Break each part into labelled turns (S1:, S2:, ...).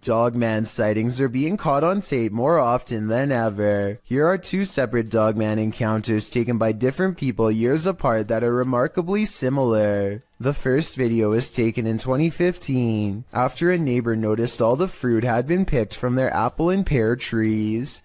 S1: Dogman sightings are being caught on tape more often than ever. Here are two separate Dogman encounters taken by different people years apart that are remarkably similar. The first video was taken in 2015, after a neighbor noticed all the fruit had been picked from their apple and pear trees.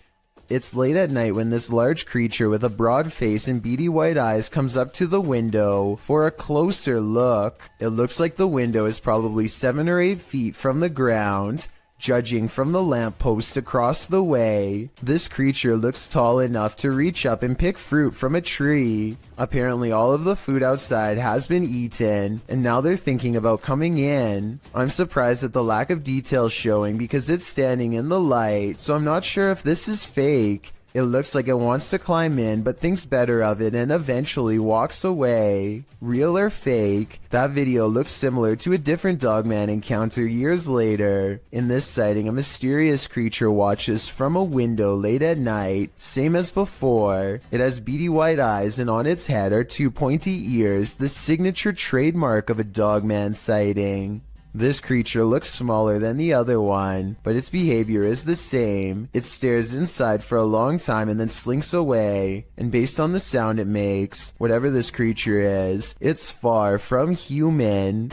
S1: It's late at night when this large creature with a broad face and beady white eyes comes up to the window for a closer look. It looks like the window is probably 7 or 8 feet from the ground, judging from the lamppost across the way. This creature looks tall enough to reach up and pick fruit from a tree. Apparently all of the food outside has been eaten, and now they're thinking about coming in. I'm surprised at the lack of detail showing because it's standing in the light, so I'm not sure if this is fake. It looks like it wants to climb in but thinks better of it and eventually walks away. Real or fake? That video looks similar to a different Dogman encounter years later. In this sighting, a mysterious creature watches from a window late at night, same as before. It has beady white eyes and on its head are 2 pointy ears, the signature trademark of a Dogman sighting. This creature looks smaller than the other one, but its behavior is the same. It stares inside for a long time and then slinks away, and based on the sound it makes, whatever this creature is, it's far from human.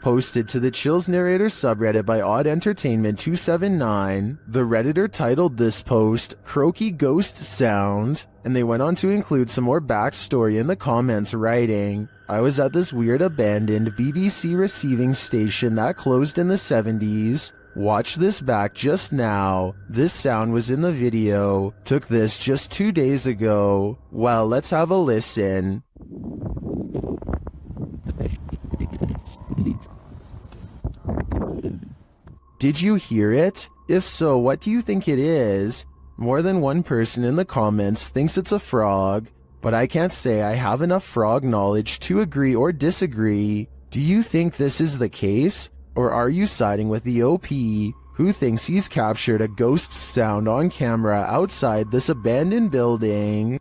S1: Posted to the Chills Narrator subreddit by Odd Entertainment 279, the Redditor titled this post, Croaky Ghost Sound, and they went on to include some more backstory in the comments writing, I was at this weird abandoned BBC receiving station that closed in the 70s. Watch this back just now. This sound was in the video. Took this just 2 days ago. Well, let's have a listen. Did you hear it? If so, what do you think it is? More than one person in the comments thinks it's a frog, but I can't say I have enough frog knowledge to agree or disagree. Do you think this is the case? Or are you siding with the OP, who thinks he's captured a ghost sound on camera outside this abandoned building?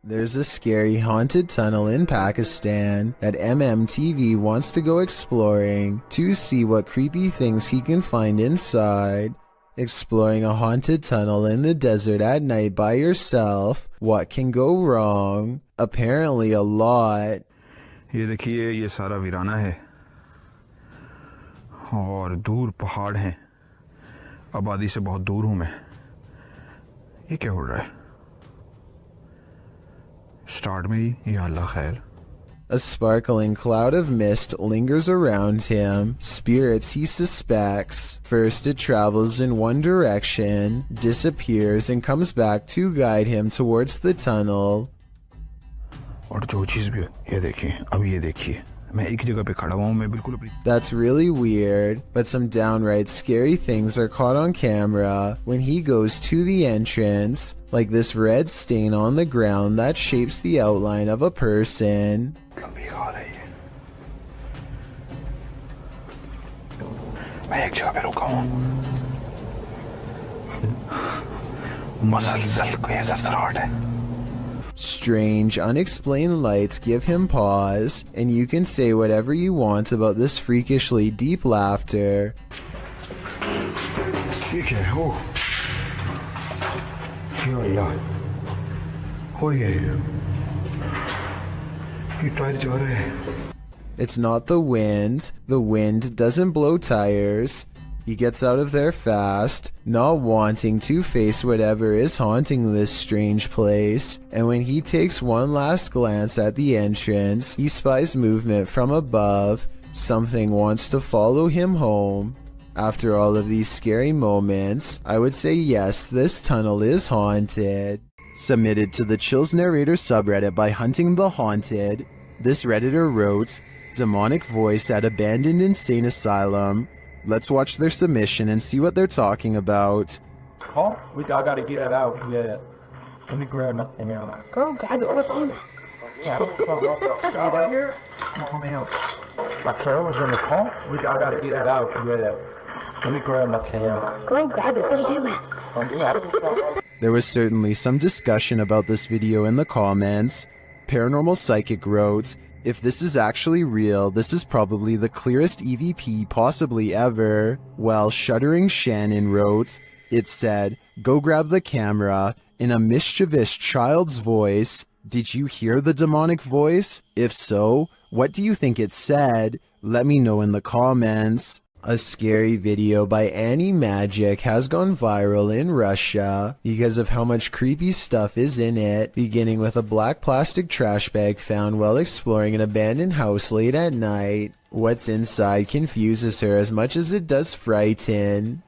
S1: There's a scary haunted tunnel in Pakistan that MMTV wants to go exploring to see what creepy things he can find inside. Exploring a haunted tunnel in the desert at night by yourself, what can go wrong? Apparently a lot.
S2: ये देखिए ये सारा वीराना है और दूर पहाड़ हैं आबादी से बहुत दूर हूं मैं ये क्या हो रहा है स्टार्ट में ही या अल्लाह खैर
S1: A sparkling cloud of mist lingers around him, spirits he suspects. First it travels in one direction, disappears and comes back to guide him towards the tunnel.
S2: और जो चीज़ भी ये देखिए अब ये देखिए मैं एक जगह पे खड़ा हुआ हूँ मैं बिल्कुल अपनी
S1: That's really weird, but some downright scary things are caught on camera when he goes to the entrance, like this red stain on the ground that shapes the outline of a person.
S2: लंबी आ रही है मैं एक जगह पे रुका हूँ मसलसल कोई असराहट है
S1: Strange, unexplained lights give him pause, and you can say whatever you want about this freakishly deep laughter.
S2: ठीक है ओ या अल्लाह हो ये टायर जा रहे हैं
S1: It's not the wind doesn't blow tires. He gets out of there fast, not wanting to face whatever is haunting this strange place, and when he takes one last glance at the entrance, he spies movement from above. Something wants to follow him home. After all of these scary moments, I would say yes, this tunnel is haunted. Submitted to the Chills Narrator subreddit by Hunting the Haunted, this Redditor wrote, Demonic voice at abandoned insane asylum. Let's watch their submission and see what they're talking about.
S3: Oh, I gotta get that out. Yeah. Let me grab nothing out. Oh, God, yeah, right here. Come on, man. My trail was in the car. I gotta get that out. Yeah. Let me grab my camera.
S4: Go grab it. Go do it.
S1: There was certainly some discussion about this video in the comments. Paranormal Psychic wrote, "If this is actually real, this is probably the clearest EVP possibly ever." While Shuddering Shannon wrote, it said, "Go grab the camera," in a mischievous child's voice. Did you hear the demonic voice? If so, what do you think it said? Let me know in the comments. A scary video by Annie Magic has gone viral in Russia because of how much creepy stuff is in it, beginning with a black plastic trash bag found while exploring an abandoned house late at night. What's inside confuses her as much as it does frighten.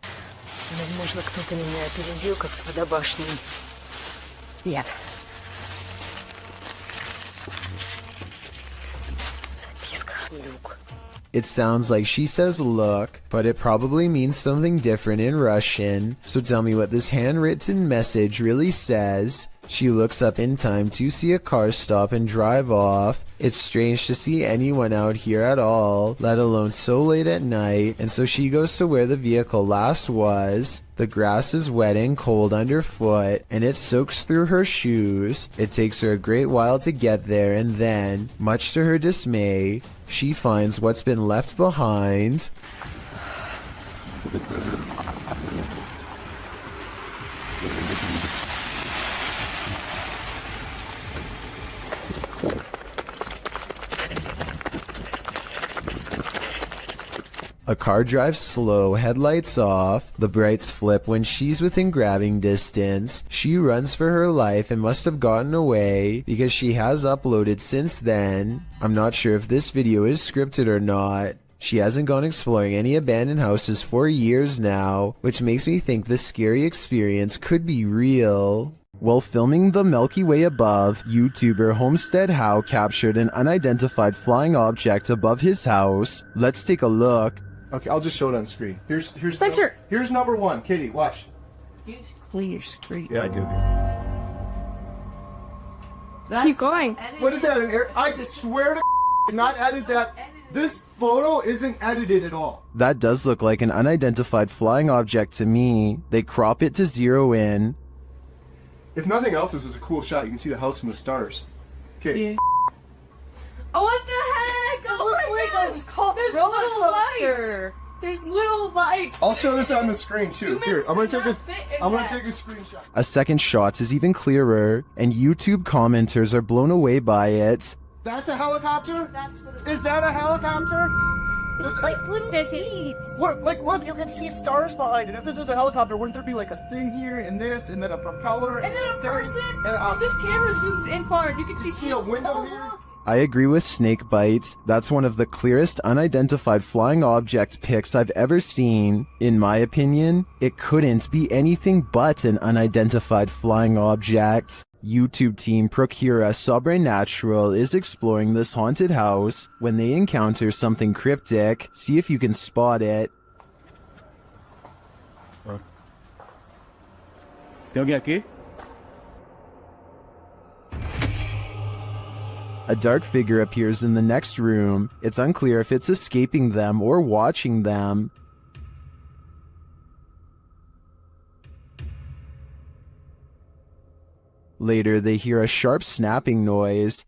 S4: Возможно, кто-то меня опередил, как с водобашней. Нет. Записка. Люк.
S1: It sounds like she says look, but it probably means something different in Russian. So tell me what this handwritten message really says. She looks up in time to see a car stop and drive off. It's strange to see anyone out here at all, let alone so late at night, and so she goes to where the vehicle last was. The grass is wet and cold underfoot, and it soaks through her shoes. It takes her a great while to get there, and then, much to her dismay, she finds what's been left behind. A car drives slow, headlights off. The brights flip when she's within grabbing distance. She runs for her life and must have gotten away because she has uploaded since then. I'm not sure if this video is scripted or not. She hasn't gone exploring any abandoned houses for years now, which makes me think this scary experience could be real. While filming the Milky Way above, YouTuber Homestead How captured an unidentified flying object above his house. Let's take a look.
S3: Okay, I'll just show it on screen. Here's
S4: Spencer!
S3: Here's number one. Kitty, watch.
S4: Clean your screen.
S3: Yeah, I do.
S4: Keep going.
S3: What is that? An air? I swear to not edit that. This photo isn't edited at all.
S1: That does look like an unidentified flying object to me. They crop it to zero in.
S3: If nothing else, this is a cool shot. You can see the house and the stars. Okay.
S4: Yeah. Oh, what the heck? It looks like there's little lights. There's little lights.
S3: I'll show this on the screen too. Here, I'm gonna take a screenshot.
S1: A second shot is even clearer, and YouTube commenters are blown away by it.
S3: That's a helicopter?
S4: That's what
S3: Is that a helicopter?
S4: it's like little seeds.
S3: Look, look, you can see stars behind it. If this was a helicopter, wouldn't there be like a thing here and this and then a propeller?
S4: And then a
S3: there-
S4: person.
S3: and
S4: This camera zooms in far and you can
S3: see a window here?
S1: I agree with Snakebite. That's one of the clearest unidentified flying object pics I've ever seen. In my opinion, it couldn't be anything but an unidentified flying object. YouTube team Procura Sobrenatural is exploring this haunted house. When they encounter something cryptic, see if you can spot it.
S3: Tem alguém aqui?
S1: A dark figure appears in the next room. It's unclear if it's escaping them or watching them. Later, they hear a sharp snapping noise.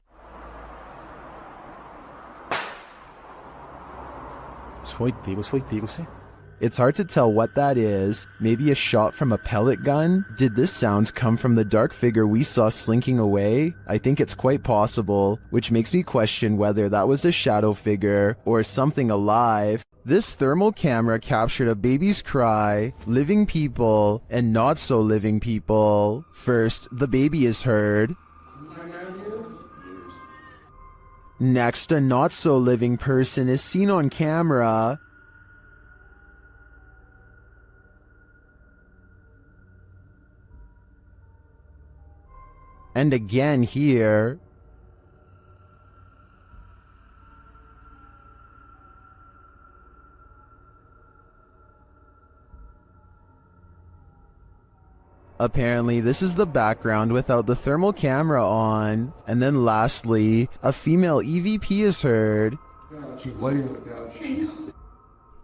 S1: It's hard to tell what that is. Maybe a shot from a pellet gun? Did this sound come from the dark figure we saw slinking away? I think it's quite possible, which makes me question whether that was a shadow figure or something alive. This thermal camera captured a baby's cry, living people, and not so living people. First, the baby is heard. Next, a not so living person is seen on camera. And again here. Apparently, this is the background without the thermal camera on. And then lastly, a female EVP is heard.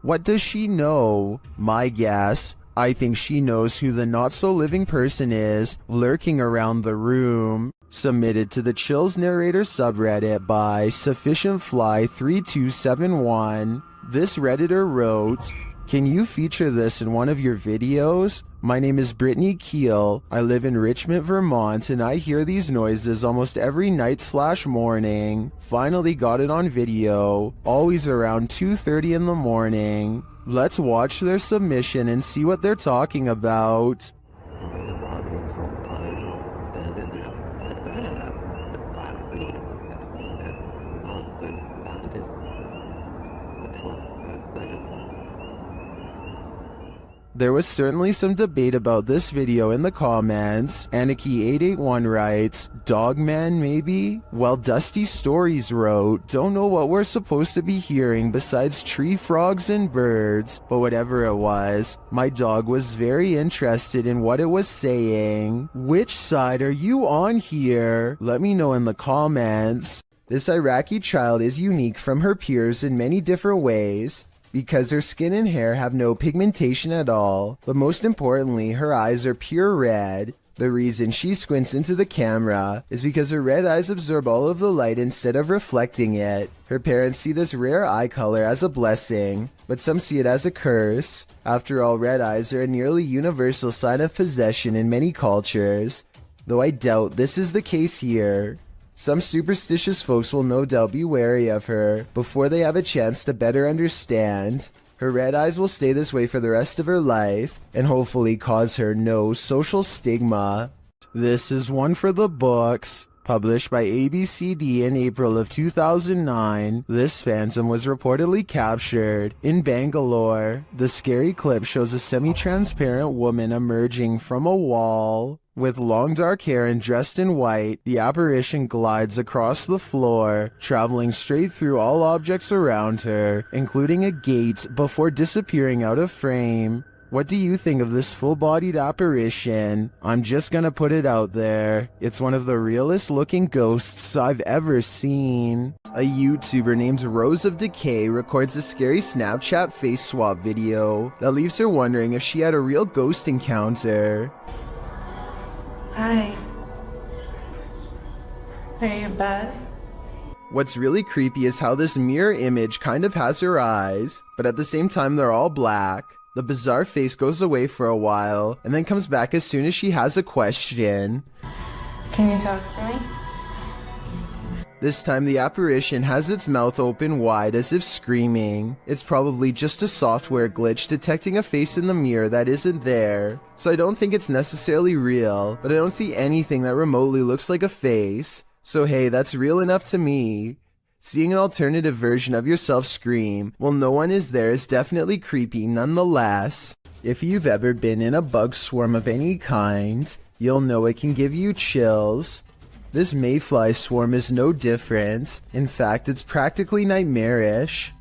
S1: What does she know? My guess, I think she knows who the not-so-living person is lurking around the room. Submitted to the Chills Narrator subreddit by SufficientFly3271. This Redditor wrote, "Can you feature this in one of your videos? My name is Brittany Keel. I live in Richmond, Vermont, and I hear these noises almost every night/morning. Finally got it on video, always around 2:30 in the morning. Let's watch their submission and see what they're talking about." There was certainly some debate about this video in the comments. Anarchy881 writes, "Dogman maybe?" While Dusty Stories wrote, "Don't know what we're supposed to be hearing besides tree frogs and birds, but whatever it was, my dog was very interested in what it was saying. Which side are you on here? Let me know in the comments." This Iraqi child is unique from her peers in many different ways, because her skin and hair have no pigmentation at all, but most importantly, her eyes are pure red. The reason she squints into the camera is because her red eyes absorb all of the light instead of reflecting it. Her parents see this rare eye color as a blessing, but some see it as a curse. After all, red eyes are a nearly universal sign of possession in many cultures, though I doubt this is the case here. Some superstitious folks will no doubt be wary of her before they have a chance to better understand. Her red eyes will stay this way for the rest of her life and hopefully cause her no social stigma. This is one for the books. Published by ABCD in April of 2009, this phantom was reportedly captured in Bangalore. The scary clip shows a semi-transparent woman emerging from a wall. With long dark hair and dressed in white, the apparition glides across the floor, traveling straight through all objects around her, including a gate, before disappearing out of frame. What do you think of this full-bodied apparition? I'm just gonna put it out there. It's one of the realest looking ghosts I've ever seen. A YouTuber named Rose of Decay records a scary Snapchat face swap video that leaves her wondering if she had a real ghost encounter.
S5: Hi. Are you in bed?
S1: What's really creepy is how this mirror image kind of has her eyes, but at the same time they're all black. The bizarre face goes away for a while, and then comes back as soon as she has a question.
S5: Can you talk to me?
S1: This time the apparition has its mouth open wide as if screaming. It's probably just a software glitch detecting a face in the mirror that isn't there, so I don't think it's necessarily real, but I don't see anything that remotely looks like a face, so hey, that's real enough to me. Seeing an alternative version of yourself scream while no one is there is definitely creepy nonetheless. If you've ever been in a bug swarm of any kind, you'll know it can give you chills. This mayfly swarm is no different. In fact, it's practically nightmarish.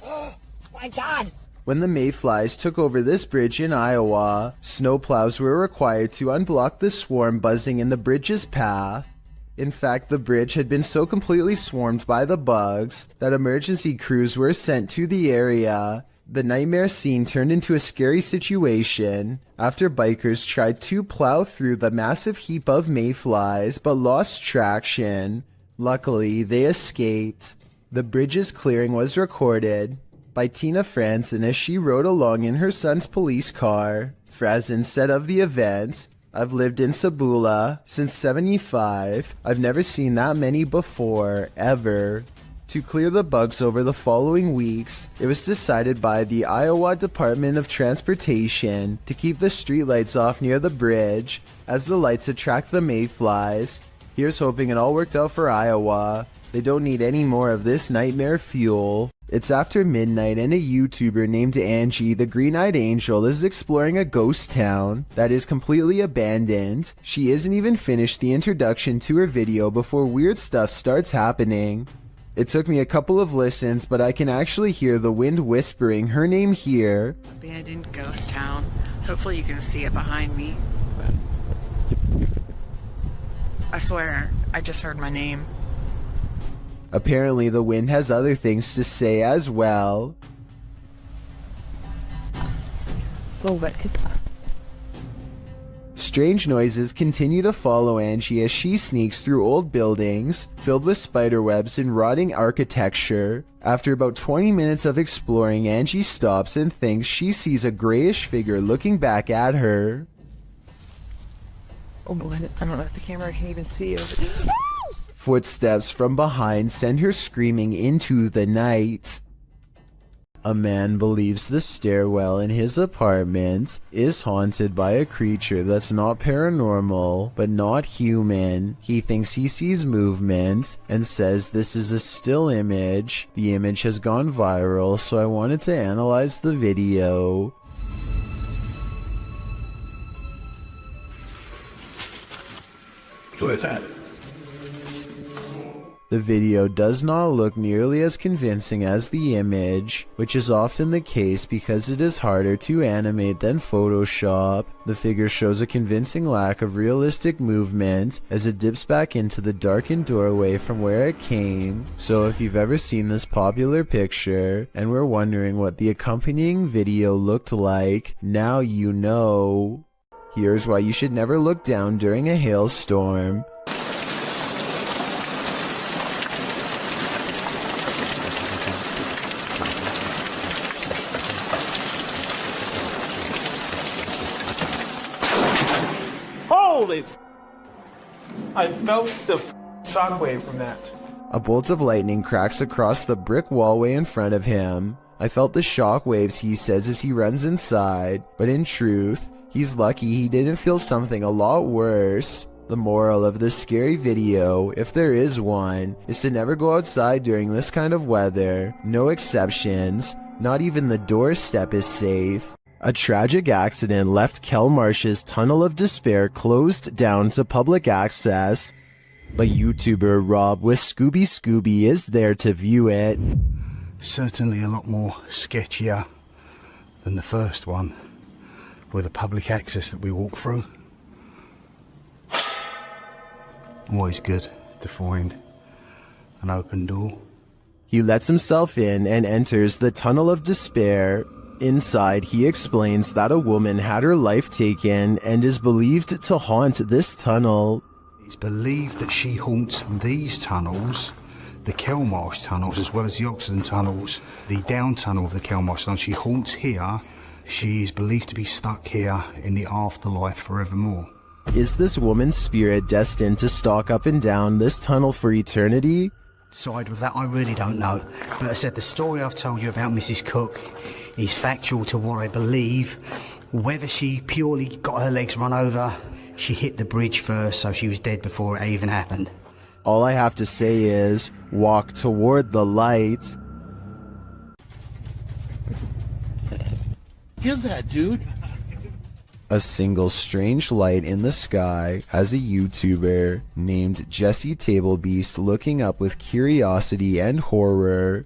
S6: Oh my God!
S1: When the mayflies took over this bridge in Iowa, snowplows were required to unblock the swarm buzzing in the bridge's path. In fact, the bridge had been so completely swarmed by the bugs that emergency crews were sent to the area. The nightmare scene turned into a scary situation after bikers tried to plow through the massive heap of mayflies but lost traction. Luckily, they escaped. The bridge's clearing was recorded by Tina Franzen as she rode along in her son's police car. Franzen said of the event, "I've lived in Sabula since '75. I've never seen that many before, ever." To clear the bugs over the following weeks, it was decided by the Iowa Department of Transportation to keep the streetlights off near the bridge, as the lights attract the mayflies. Here's hoping it all worked out for Iowa. They don't need any more of this nightmare fuel. It's after midnight and a YouTuber named Angie the Green-Eyed Angel is exploring a ghost town that is completely abandoned. She isn't even finished the introduction to her video before weird stuff starts happening. It took me a couple of listens, but I can actually hear the wind whispering her name here.
S7: Abandoned ghost town. Hopefully you can see it behind me. I swear, I just heard my name.
S1: Apparently the wind has other things to say as well. Strange noises continue to follow Angie as she sneaks through old buildings filled with spiderwebs and rotting architecture. After about 20 minutes of exploring, Angie stops and thinks she sees a grayish figure looking back at her.
S7: Oh, I don't know if the camera can even see it.
S1: Footsteps from behind send her screaming into the night. A man believes the stairwell in his apartment is haunted by a creature that's not paranormal, but not human. He thinks he sees movement and says this is a still image. The image has gone viral, so I wanted to analyze the video.
S2: What is that?
S1: The video does not look nearly as convincing as the image, which is often the case because it is harder to animate than Photoshop. The figure shows a convincing lack of realistic movement as it dips back into the darkened doorway from where it came. So if you've ever seen this popular picture and were wondering what the accompanying video looked like, now you know. Here's why you should never look down during a hailstorm.
S3: Holy! I felt the shockwave from that.
S1: A bolt of lightning cracks across the brick wallway in front of him. I felt the shock waves, he says as he runs inside, but in truth, he's lucky he didn't feel something a lot worse. The moral of this scary video, if there is one, is to never go outside during this kind of weather. No exceptions. Not even the doorstep is safe. A tragic accident left Kelmarsh's Tunnel of Despair closed down to public access, but YouTuber Rob with Scooby is there to view it.
S2: Certainly a lot more sketchier than the first one with the public access that we walked through. Always good to find an open door.
S1: He lets himself in and enters the Tunnel of Despair. Inside, he explains that a woman had her life taken and is believed to haunt this tunnel.
S2: It's believed that she haunts these tunnels, the Kelmarsh tunnels, as well as the Oxenden tunnels, the down tunnel of the Kelmarsh tunnel. She haunts here. She is believed to be stuck here in the afterlife forevermore.
S1: Is this woman's spirit destined to stalk up and down this tunnel for eternity?
S8: Side with that, I really don't know. But I said the story I've told you about Mrs. Cook is factual to what I believe. Whether she purely got her legs run over, she hit the bridge first, so she was dead before it even happened.
S1: All I have to say is, walk toward the light.
S9: Give that, dude.
S1: A single strange light in the sky has a YouTuber named Jesse Tablebeast looking up with curiosity and horror.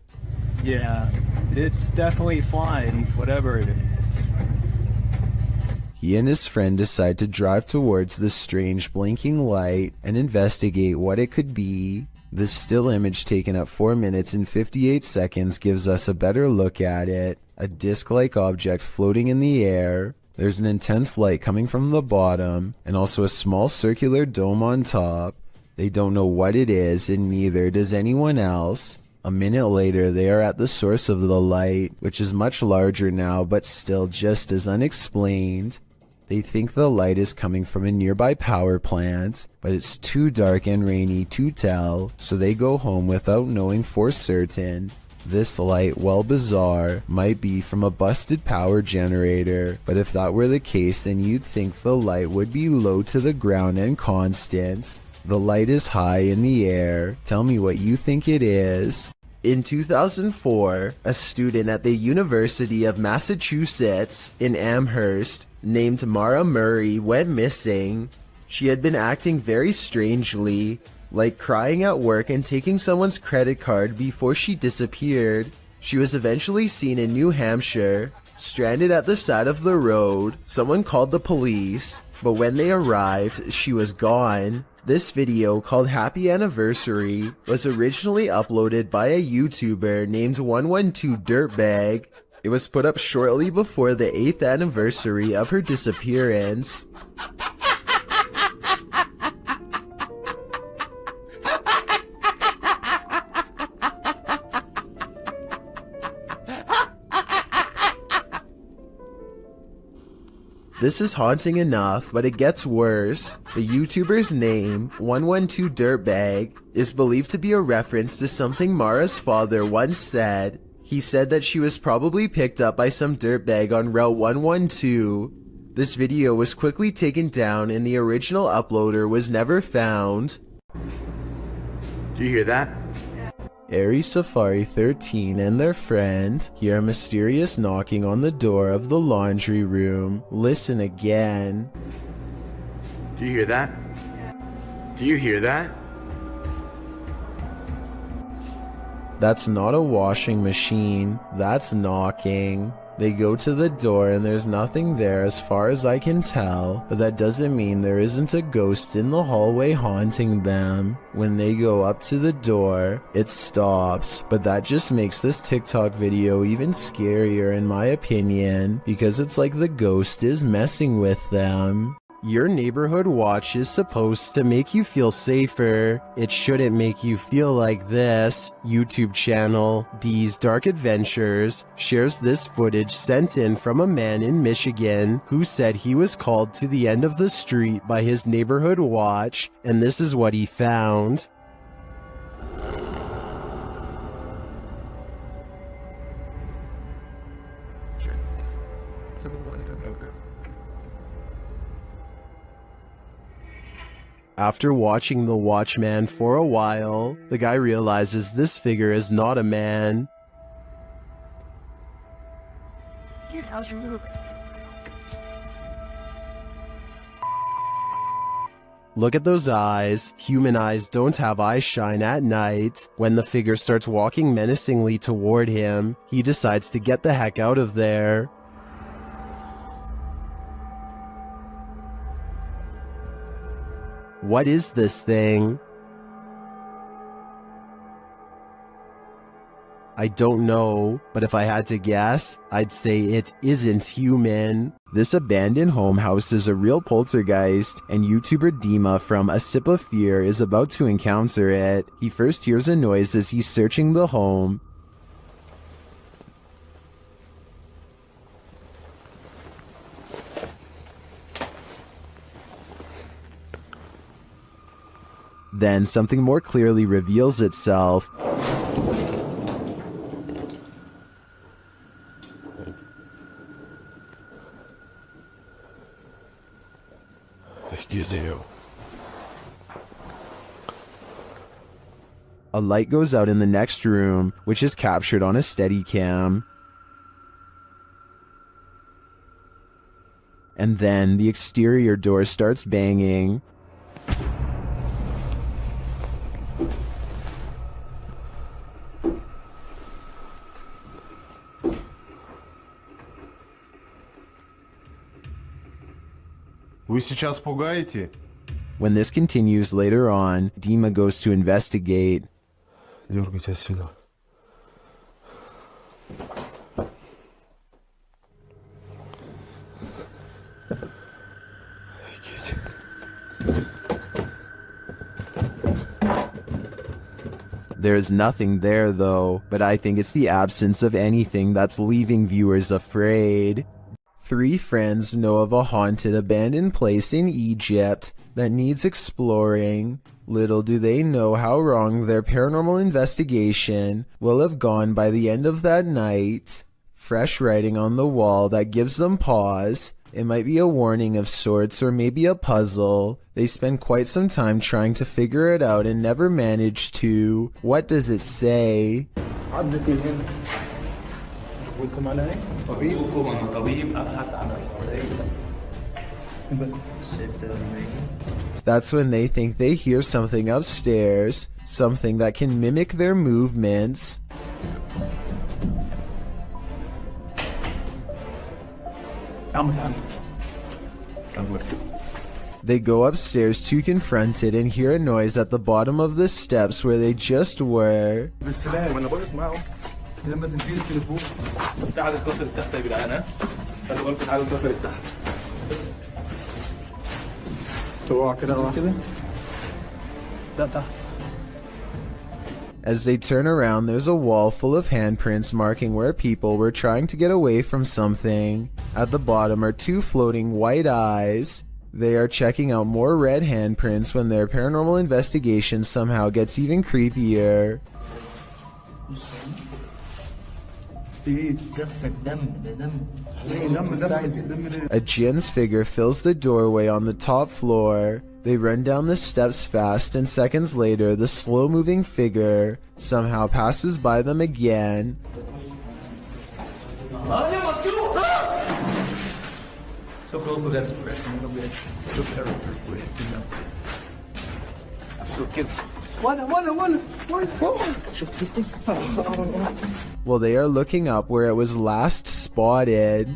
S10: Yeah, it's definitely flying, whatever it is.
S1: He and his friend decide to drive towards this strange blinking light and investigate what it could be. This still image taken at 4 minutes and 58 seconds gives us a better look at it. A disc-like object floating in the air. There's an intense light coming from the bottom, and also a small circular dome on top. They don't know what it is, and neither does anyone else. A minute later, they are at the source of the light, which is much larger now, but still just as unexplained. They think the light is coming from a nearby power plant, but it's too dark and rainy to tell, so they go home without knowing for certain. This light, while bizarre, might be from a busted power generator, but if that were the case, then you'd think the light would be low to the ground and constant. The light is high in the air. Tell me what you think it is. In 2004, a student at the University of Massachusetts in Amherst named Maura Murray went missing. She had been acting very strangely, like crying at work and taking someone's credit card before she disappeared. She was eventually seen in New Hampshire, stranded at the side of the road. Someone called the police, but when they arrived, she was gone. This video, called Happy Anniversary, was originally uploaded by a YouTuber named 112 Dirtbag. It was put up shortly before the 8th anniversary of her disappearance. This is haunting enough, but it gets worse. The YouTuber's name, 112 Dirtbag, is believed to be a reference to something Maura's father once said. He said that she was probably picked up by some dirtbag on Route 112. This video was quickly taken down and the original uploader was never found.
S9: Do you hear that?
S1: Aries Safari 13 and their friend hear a mysterious knocking on the door of the laundry room. Listen again.
S9: Do you hear that? Do you hear that?
S1: That's not a washing machine, that's knocking. They go to the door and there's nothing there as far as I can tell, but that doesn't mean there isn't a ghost in the hallway haunting them. When they go up to the door, it stops, but that just makes this TikTok video even scarier in my opinion, because it's like the ghost is messing with them. Your neighborhood watch is supposed to make you feel safer. It shouldn't make you feel like this. YouTube channel D's Dark Adventures shares this footage sent in from a man in Michigan who said he was called to the end of the street by his neighborhood watch, and this is what he found. After watching the watchman for a while, the guy realizes this figure is not a man. Look at those eyes. Human eyes don't have eye shine at night. When the figure starts walking menacingly toward him, he decides to get the heck out of there. What is this thing? I don't know, but if I had to guess, I'd say it isn't human. This abandoned home houses a real poltergeist, and YouTuber Dima from A Sip of Fear is about to encounter it. He first hears a noise as he's searching the home. Then something more clearly reveals itself. A light goes out in the next room, which is captured on a Steadicam. And then the exterior door starts banging.
S11: Вы сейчас пугаете?
S1: When this continues later on, Dima goes to investigate.
S11: Дергайте отсюда.
S1: There's nothing there though, but I think it's the absence of anything that's leaving viewers afraid. 3 friends know of a haunted abandoned place in Egypt that needs exploring. Little do they know how wrong their paranormal investigation will have gone by the end of that night. Fresh writing on the wall that gives them pause. It might be a warning of sorts or maybe a puzzle. They spend quite some time trying to figure it out and never manage to. What does it say? That's when they think they hear something upstairs, something that can mimic their movements. They go upstairs to confront it and hear a noise at the bottom of the steps where they just were. As they turn around, there's a wall full of handprints marking where people were trying to get away from something. At the bottom are two floating white eyes. They are checking out more red handprints when their paranormal investigation somehow gets even creepier. A jinn's figure fills the doorway on the top floor. They run down the steps fast, and seconds later, the slow-moving figure somehow passes by them again. Well, they are looking up where it was last spotted.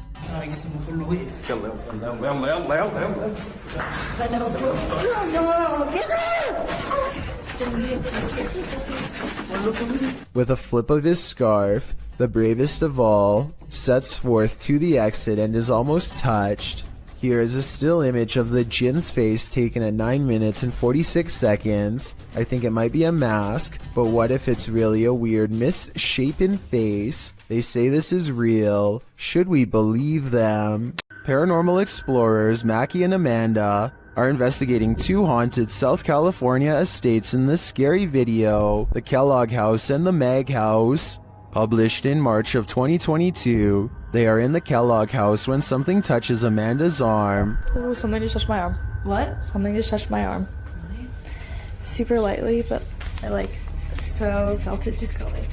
S1: With a flip of his scarf, the bravest of all sets forth to the exit and is almost touched. Here is a still image of the jinn's face taken at 9 minutes and 46 seconds. I think it might be a mask, but what if it's really a weird misshapen face? They say this is real. Should we believe them? Paranormal explorers Mackie and Amanda are investigating two haunted South California estates in this scary video, the Kellogg House and the Mag House. Published in March of 2022, they are in the Kellogg House when something touches Amanda's arm.
S5: Ooh, something just touched my arm.
S4: What?
S5: Something just touched my arm.
S4: Really?
S5: Super lightly, but I
S4: felt it just go like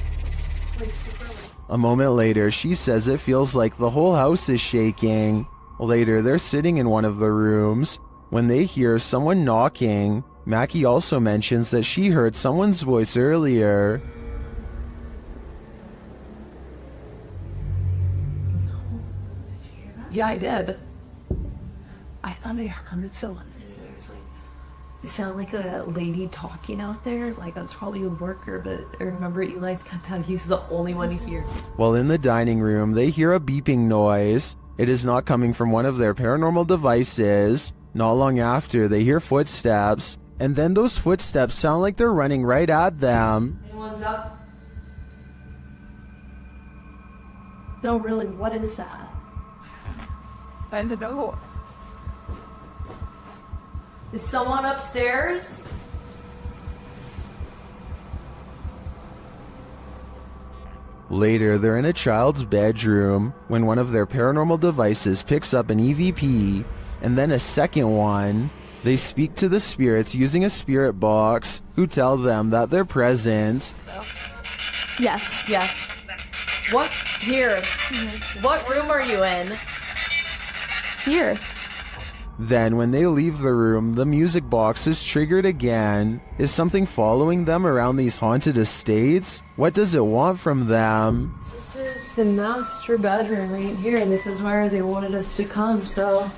S4: super light.
S1: A moment later, she says it feels like the whole house is shaking. Later, they're sitting in one of the rooms when they hear someone knocking. Mackie also mentions that she heard someone's voice earlier.
S7: Yeah, I did. I thought I heard someone. It sounded like a lady talking out there. Like I was probably a worker, but I remember Eli said that he's the only one here.
S1: While in the dining room, they hear a beeping noise. It is not coming from one of their paranormal devices. Not long after, they hear footsteps, and then those footsteps sound like they're running right at them.
S4: Anyone's up? No, really, what is that?
S7: I don't know.
S4: Is someone upstairs?
S1: Later, they're in a child's bedroom when one of their paranormal devices picks up an EVP, and then a second one. They speak to the spirits using a spirit box, who tell them that they're present.
S4: Yes. What? Here. What room are you in? Here.
S1: Then, when they leave the room, the music box is triggered again. Is something following them around these haunted estates? What does it want from them?
S4: This is the master bedroom right here. This is where they wanted us to come, so...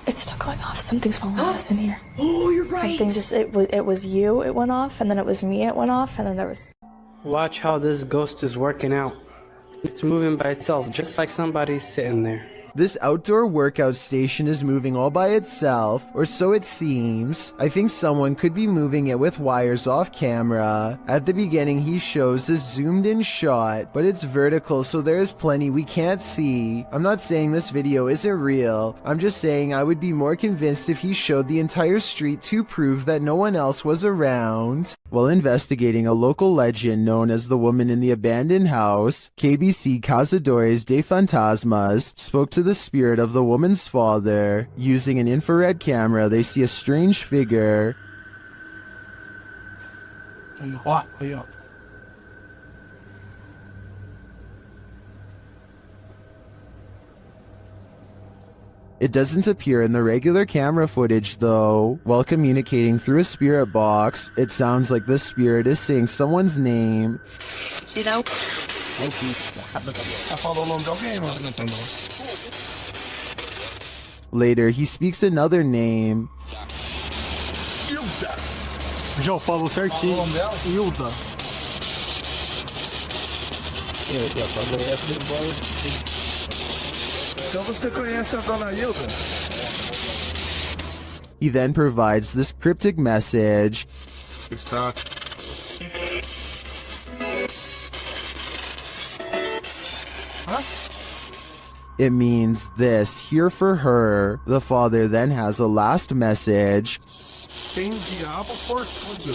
S5: It's still going off. Something's following us in here.
S4: Oh, you're right.
S5: Something it was you, it went off, and then it was me, it went off, and then there was...
S12: Watch how this ghost is working out. It's moving by itself, just like somebody's sitting there.
S1: This outdoor workout station is moving all by itself, or so it seems. I think someone could be moving it with wires off camera. At the beginning, he shows this zoomed in shot, but it's vertical, so there's plenty we can't see. I'm not saying this video isn't real. I'm just saying I would be more convinced if he showed the entire street to prove that no one else was around. While investigating a local legend known as the woman in the abandoned house, KBC Cazadores de Fantasmas spoke to the spirit of the woman's father. Using an infrared camera, they see a strange figure. It doesn't appear in the regular camera footage though. While communicating through a spirit box, it sounds like the spirit is saying someone's name.
S7: You know?
S1: Later, he speaks another name.
S10: João, falou certinho. Hilda.
S11: Então você conhece a dona Hilda?
S1: He then provides this cryptic message. It means this, here for her. The father then has a last message.
S10: Tem diabo por tudo.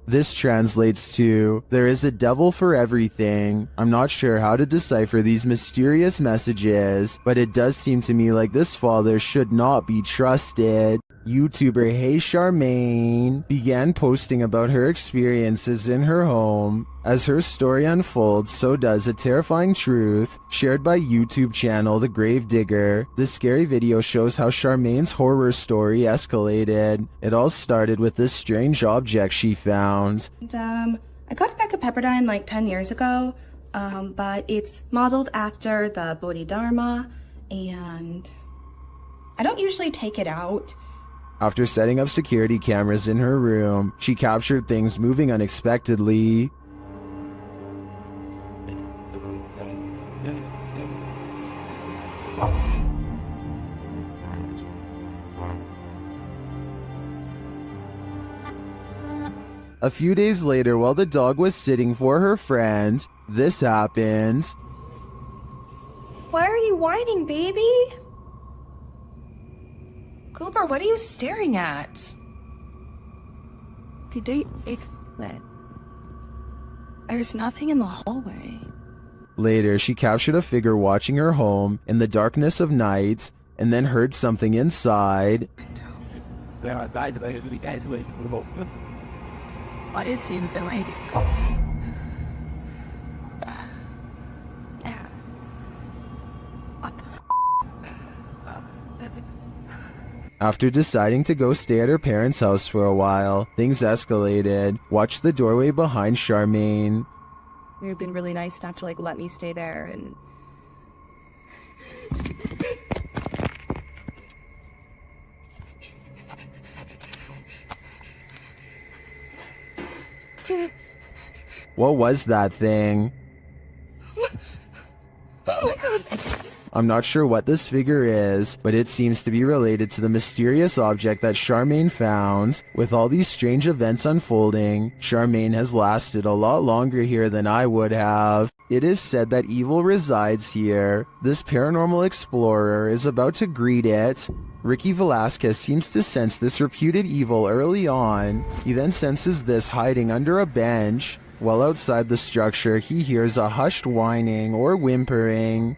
S1: This translates to, there is a devil for everything. I'm not sure how to decipher these mysterious messages, but it does seem to me like this father should not be trusted. YouTuber Hey Charmaine began posting about her experiences in her home. As her story unfolds, so does a terrifying truth shared by YouTube channel The Gravedigger. This scary video shows how Charmaine's horror story escalated. It all started with this strange object she found.
S13: I got it back at Pepperdine like 10 years ago, but it's modeled after the Bodhidharma, and I don't usually take it out.
S1: After setting up security cameras in her room, she captured things moving unexpectedly. A few days later, while the dog was sitting for her friend, this happens.
S5: Why are you whining, baby? Cooper, what are you staring at? There's nothing in the hallway.
S1: Later, she captured a figure watching her home in the darkness of night, and then heard something inside.
S5: What is he doing?
S1: After deciding to go stay at her parents' house for a while, things escalated. Watch the doorway behind Charmaine.
S5: You've been really nice enough to let me stay there and...
S1: What was that thing?
S5: Oh my god.
S1: I'm not sure what this figure is, but it seems to be related to the mysterious object that Charmaine found. With all these strange events unfolding, Charmaine has lasted a lot longer here than I would have. It is said that evil resides here. This paranormal explorer is about to greet it. Ricky Velasquez seems to sense this reputed evil early on. He then senses this hiding under a bench. While outside the structure, he hears a hushed whining or whimpering.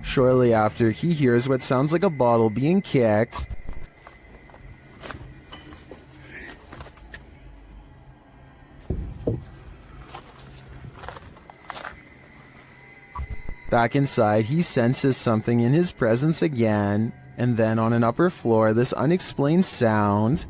S1: Shortly after, he hears what sounds like a bottle being kicked. Back inside, he senses something in his presence again, and then on an upper floor, this unexplained sound.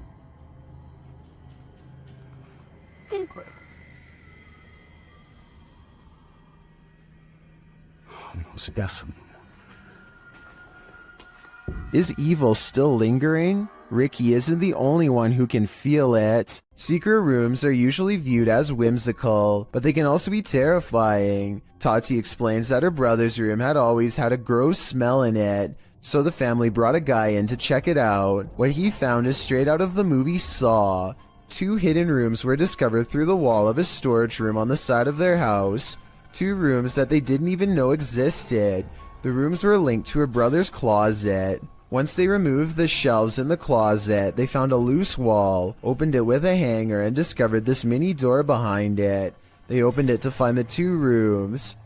S1: Is evil still lingering? Ricky isn't the only one who can feel it. Secret rooms are usually viewed as whimsical, but they can also be terrifying. Tati explains that her brother's room had always had a gross smell in it, so the family brought a guy in to check it out. What he found is straight out of the movie Saw. 2 hidden rooms were discovered through the wall of a storage room on the side of their house. 2 rooms that they didn't even know existed. The rooms were linked to her brother's closet. Once they removed the shelves in the closet, they found a loose wall, opened it with a hanger, and discovered this mini door behind it. They opened it to find the 2 rooms.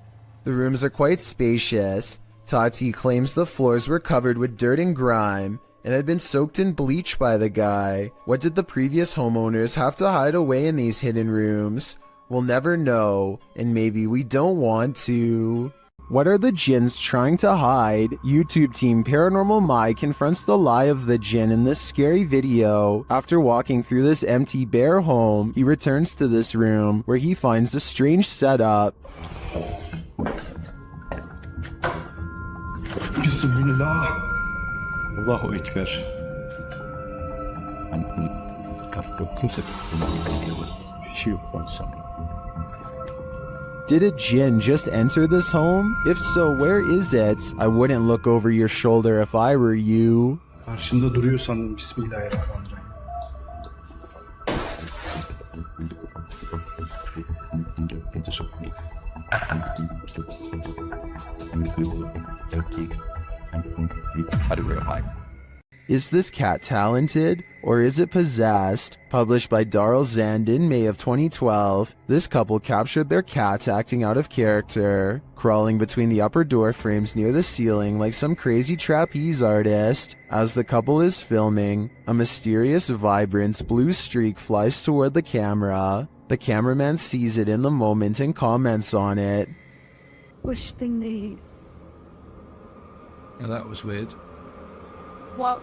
S1: The rooms are quite spacious. Tati claims the floors were covered with dirt and grime, and had been soaked in bleach by the guy. What did the previous homeowners have to hide away in these hidden rooms? We'll never know, and maybe we don't want to. What are the jinns trying to hide? YouTube team Paranormal Mai confronts the lie of the jinn in this scary video. After walking through this empty bare home, he returns to this room where he finds a strange setup.
S2: Bismillah. Allahu Ekber.
S1: Did a jinn just enter this home? If so, where is it? I wouldn't look over your shoulder if I were you.
S2: Karşında duruyorsan Bismillahirrahmanirrahim.
S1: Is this cat talented, or is it possessed? Published by Darrell Zand in May of 2012, this couple captured their cat acting out of character, crawling between the upper door frames near the ceiling like some crazy trapeze artist. As the couple is filming, a mysterious, vibrant blue streak flies toward the camera. The cameraman sees it in the moment and comments on it.
S7: Which thing they eat?
S10: Yeah, that was weird.
S7: What?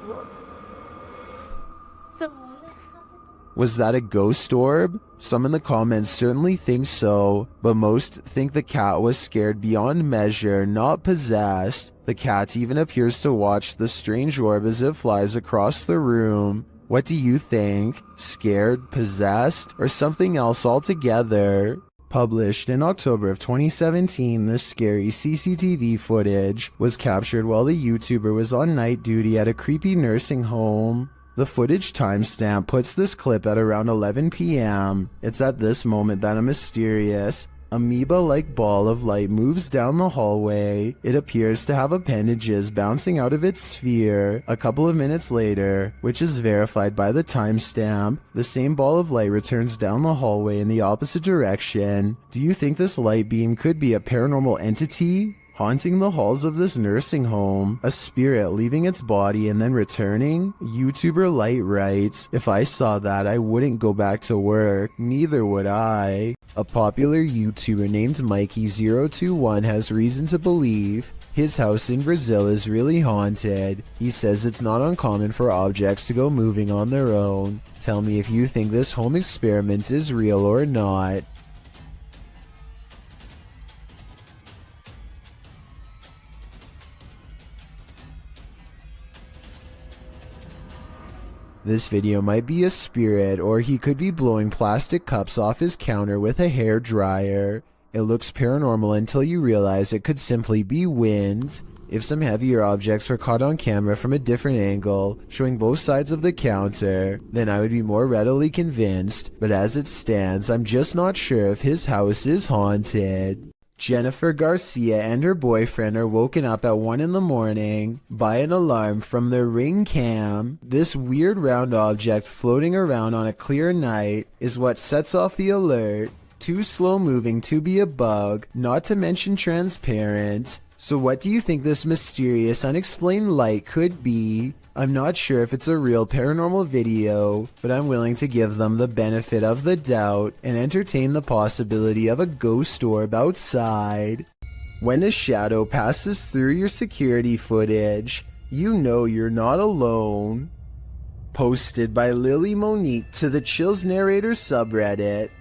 S1: Was that a ghost orb? Some in the comments certainly think so, but most think the cat was scared beyond measure, not possessed. The cat even appears to watch the strange orb as it flies across the room. What do you think? Scared, possessed, or something else altogether? Published in October of 2017, this scary CCTV footage was captured while the YouTuber was on night duty at a creepy nursing home. The footage timestamp puts this clip at around 11 p.m. It's at this moment that a mysterious, amoeba-like ball of light moves down the hallway. It appears to have appendages bouncing out of its sphere. A couple of minutes later, which is verified by the timestamp, the same ball of light returns down the hallway in the opposite direction. Do you think this light beam could be a paranormal entity haunting the halls of this nursing home? A spirit leaving its body and then returning? YouTuber Light writes, if I saw that, I wouldn't go back to work. Neither would I. A popular YouTuber named Mikey021 has reason to believe his house in Brazil is really haunted. He says it's not uncommon for objects to go moving on their own. Tell me if you think this home experiment is real or not. This video might be a spirit, or he could be blowing plastic cups off his counter with a hair dryer. It looks paranormal until you realize it could simply be wind. If some heavier objects were caught on camera from a different angle, showing both sides of the counter, then I would be more readily convinced, but as it stands, I'm just not sure if his house is haunted. Jennifer Garcia and her boyfriend are woken up at 1 in the morning by an alarm from their Ring cam. This weird round object floating around on a clear night is what sets off the alert. Too slow moving to be a bug, not to mention transparent. So what do you think this mysterious unexplained light could be? I'm not sure if it's a real paranormal video, but I'm willing to give them the benefit of the doubt and entertain the possibility of a ghost orb outside. When a shadow passes through your security footage, you know you're not alone. Posted by Lily Monique to the Chills Narrator subreddit.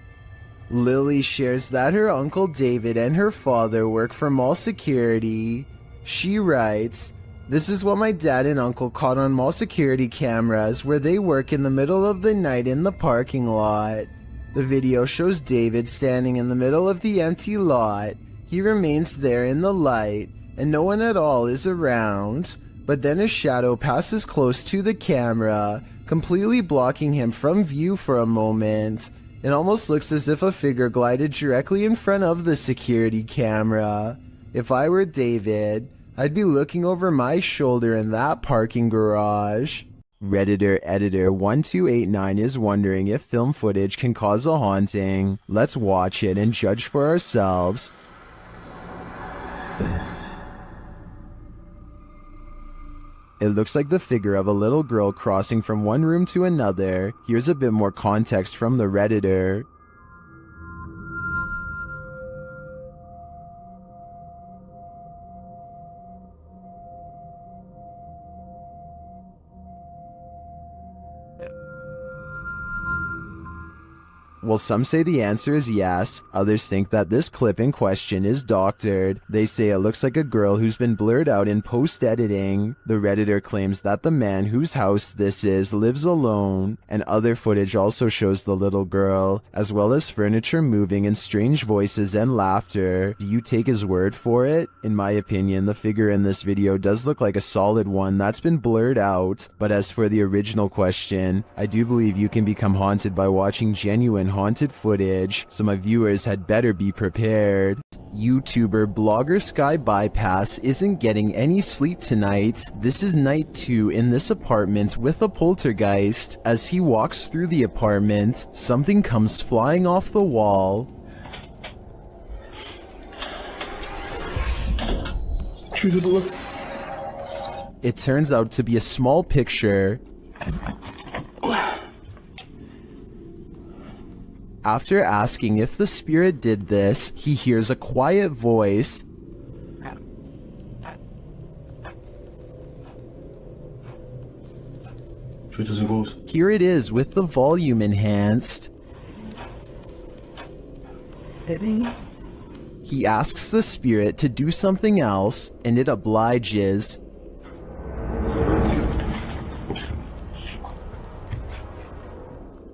S1: Lily shares that her uncle David and her father work for mall security. She writes, "This is what my dad and uncle caught on mall security cameras where they work in the middle of the night in the parking lot. The video shows David standing in the middle of the empty lot. He remains there in the light, and no one at all is around. But then a shadow passes close to the camera, completely blocking him from view for a moment. It almost looks as if a figure glided directly in front of the security camera. If I were David, I'd be looking over my shoulder in that parking garage." Redditor editor 1289 is wondering if film footage can cause a haunting. Let's watch it and judge for ourselves. It looks like the figure of a little girl crossing from one room to another. Here's a bit more context from the Redditor. Well, some say the answer is yes, others think that this clip in question is doctored. They say it looks like a girl who's been blurred out in post-editing. The Redditor claims that the man whose house this is lives alone, and other footage also shows the little girl, as well as furniture moving and strange voices and laughter. Do you take his word for it? In my opinion, the figure in this video does look like a solid one that's been blurred out, but as for the original question, I do believe you can become haunted by watching genuine haunted footage, so my viewers had better be prepared. YouTuber blogger Sky Bypass isn't getting any sleep tonight. This is night 2 in this apartment with a poltergeist. As he walks through the apartment, something comes flying off the wall. It turns out to be a small picture. After asking if the spirit did this, he hears a quiet voice. Here it is with the volume enhanced. He asks the spirit to do something else, and it obliges.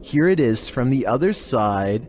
S1: Here it is from the other side.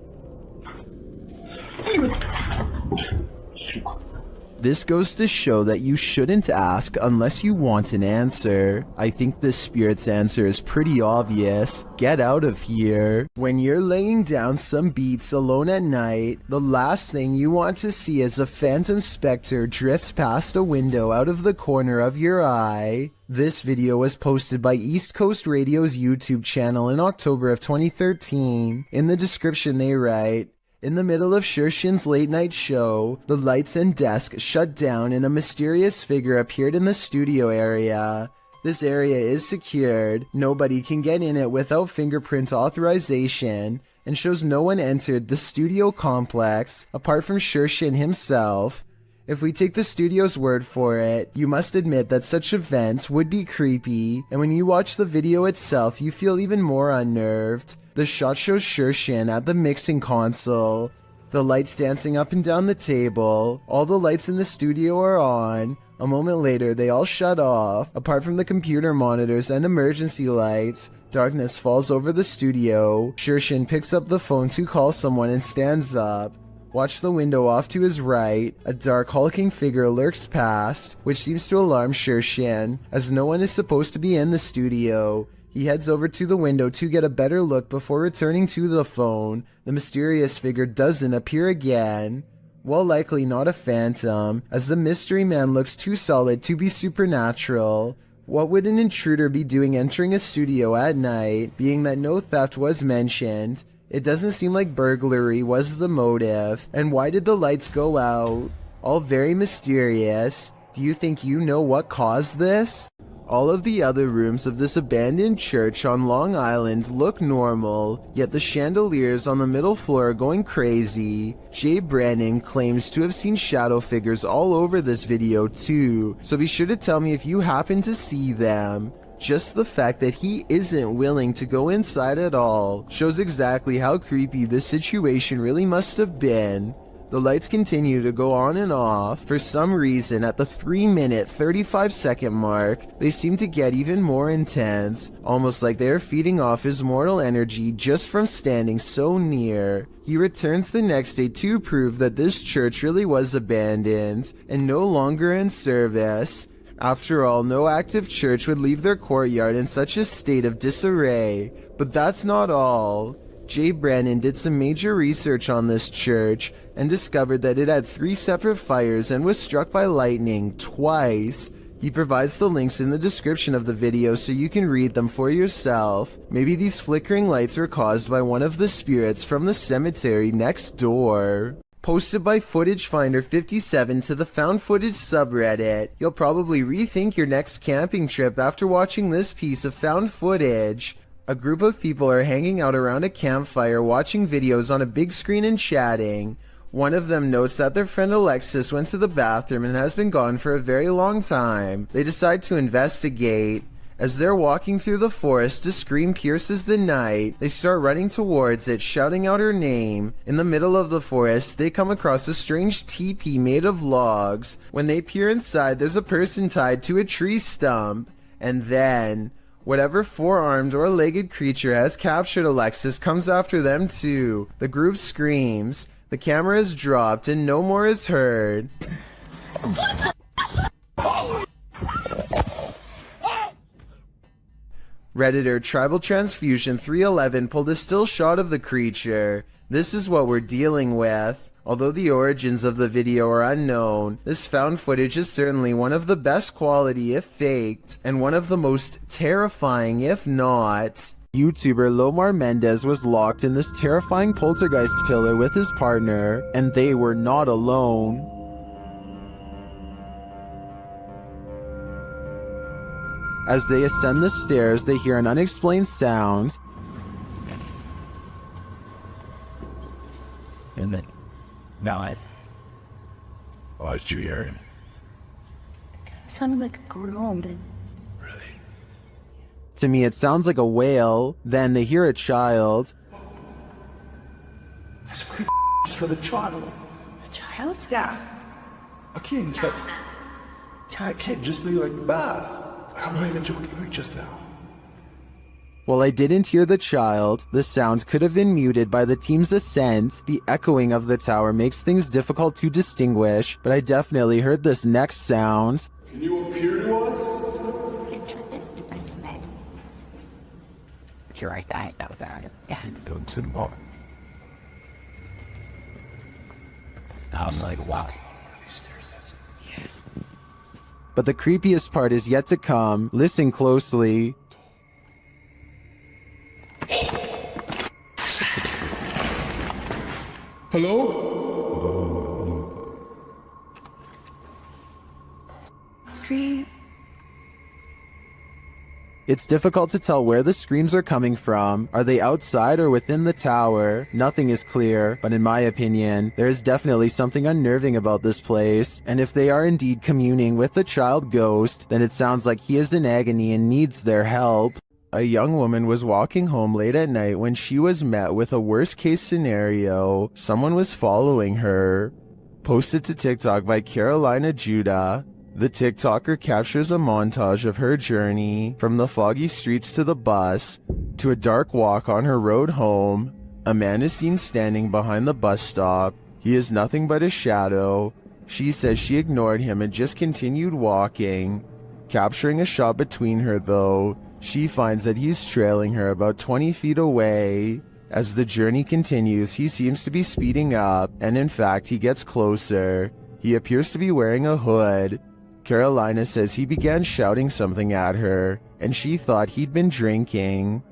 S1: This goes to show that you shouldn't ask unless you want an answer. I think this spirit's answer is pretty obvious. Get out of here. When you're laying down some beats alone at night, the last thing you want to see is a phantom specter drift past a window out of the corner of your eye. This video was posted by East Coast Radio's YouTube channel in October of 2013. In the description they write, "In the middle of Shershin's late night show, the lights and desk shut down and a mysterious figure appeared in the studio area. This area is secured, nobody can get in it without fingerprint authorization, and shows no one entered the studio complex apart from Shershin himself. If we take the studio's word for it, you must admit that such events would be creepy, and when you watch the video itself you feel even more unnerved. The shot shows Shershin at the mixing console, the lights dancing up and down the table, all the lights in the studio are on. A moment later they all shut off, apart from the computer monitors and emergency lights. Darkness falls over the studio. Shershin picks up the phone to call someone and stands up. Watch the window off to his right. A dark hulking figure lurks past, which seems to alarm Shershin, as no one is supposed to be in the studio. He heads over to the window to get a better look before returning to the phone. The mysterious figure doesn't appear again. While likely not a phantom, as the mystery man looks too solid to be supernatural. What would an intruder be doing entering a studio at night, being that no theft was mentioned? It doesn't seem like burglary was the motive. And why did the lights go out? All very mysterious. Do you think you know what caused this? All of the other rooms of this abandoned church on Long Island look normal, yet the chandeliers on the middle floor are going crazy. Jay Brannon claims to have seen shadow figures all over this video too, so be sure to tell me if you happen to see them. Just the fact that he isn't willing to go inside at all shows exactly how creepy this situation really must have been. The lights continue to go on and off. For some reason, at the 3-minute 35-second mark, they seem to get even more intense, almost like they are feeding off his mortal energy just from standing so near. He returns the next day to prove that this church really was abandoned and no longer in service. After all, no active church would leave their courtyard in such a state of disarray. But that's not all. Jay Brannon did some major research on this church and discovered that it had 3 separate fires and was struck by lightning twice. He provides the links in the description of the video so you can read them for yourself. Maybe these flickering lights were caused by one of the spirits from the cemetery next door. Posted by Footage Finder 57 to the Found Footage subreddit. You'll probably rethink your next camping trip after watching this piece of found footage. A group of people are hanging out around a campfire watching videos on a big screen and chatting. One of them notes that their friend Alexis went to the bathroom and has been gone for a very long time. They decide to investigate. As they're walking through the forest, a scream pierces the night. They start running towards it, shouting out her name. In the middle of the forest, they come across a strange teepee made of logs. When they peer inside, there's a person tied to a tree stump. And then, whatever four-armed or legged creature has captured Alexis comes after them too. The group screams. The camera is dropped and no more is heard. Redditor Tribal Transfusion 311 pulled a still shot of the creature. This is what we're dealing with. Although the origins of the video are unknown, this found footage is certainly one of the best quality if faked, and one of the most terrifying if not. YouTuber Lomar Mendez was locked in this terrifying poltergeist pillar with his partner, and they were not alone. As they ascend the stairs, they hear an unexplained sound.
S3: And then, now I...
S11: Oh, did you hear him?
S6: It sounded like a groan.
S1: To me, it sounds like a wail. Then they hear a child.
S11: That's pretty for the child.
S6: A child? Yeah.
S11: I can't just... I can't just leave like that. I'm not even joking, like just now.
S1: While I didn't hear the child, the sound could have been muted by the team's ascent. The echoing of the tower makes things difficult to distinguish, but I definitely heard this next sound.
S11: Can you appear to us?
S6: You're right, I know about it. Yeah.
S11: Don't sit on.
S3: I'm like, wow.
S1: But the creepiest part is yet to come. Listen closely.
S11: Hello?
S6: Scream.
S1: It's difficult to tell where the screams are coming from. Are they outside or within the tower? Nothing is clear, but in my opinion, there is definitely something unnerving about this place. And if they are indeed communing with the child ghost, then it sounds like he is in agony and needs their help. A young woman was walking home late at night when she was met with a worst-case scenario. Someone was following her. Posted to TikTok by Carolina Judah. The TikToker captures a montage of her journey from the foggy streets to the bus to a dark walk on her road home. A man is seen standing behind the bus stop. He is nothing but a shadow. She says she ignored him and just continued walking. Capturing a shot between her though, she finds that he's trailing her about 20 feet away. As the journey continues, he seems to be speeding up, and in fact, he gets closer. He appears to be wearing a hood. Carolina says he began shouting something at her, and she thought he'd been drinking.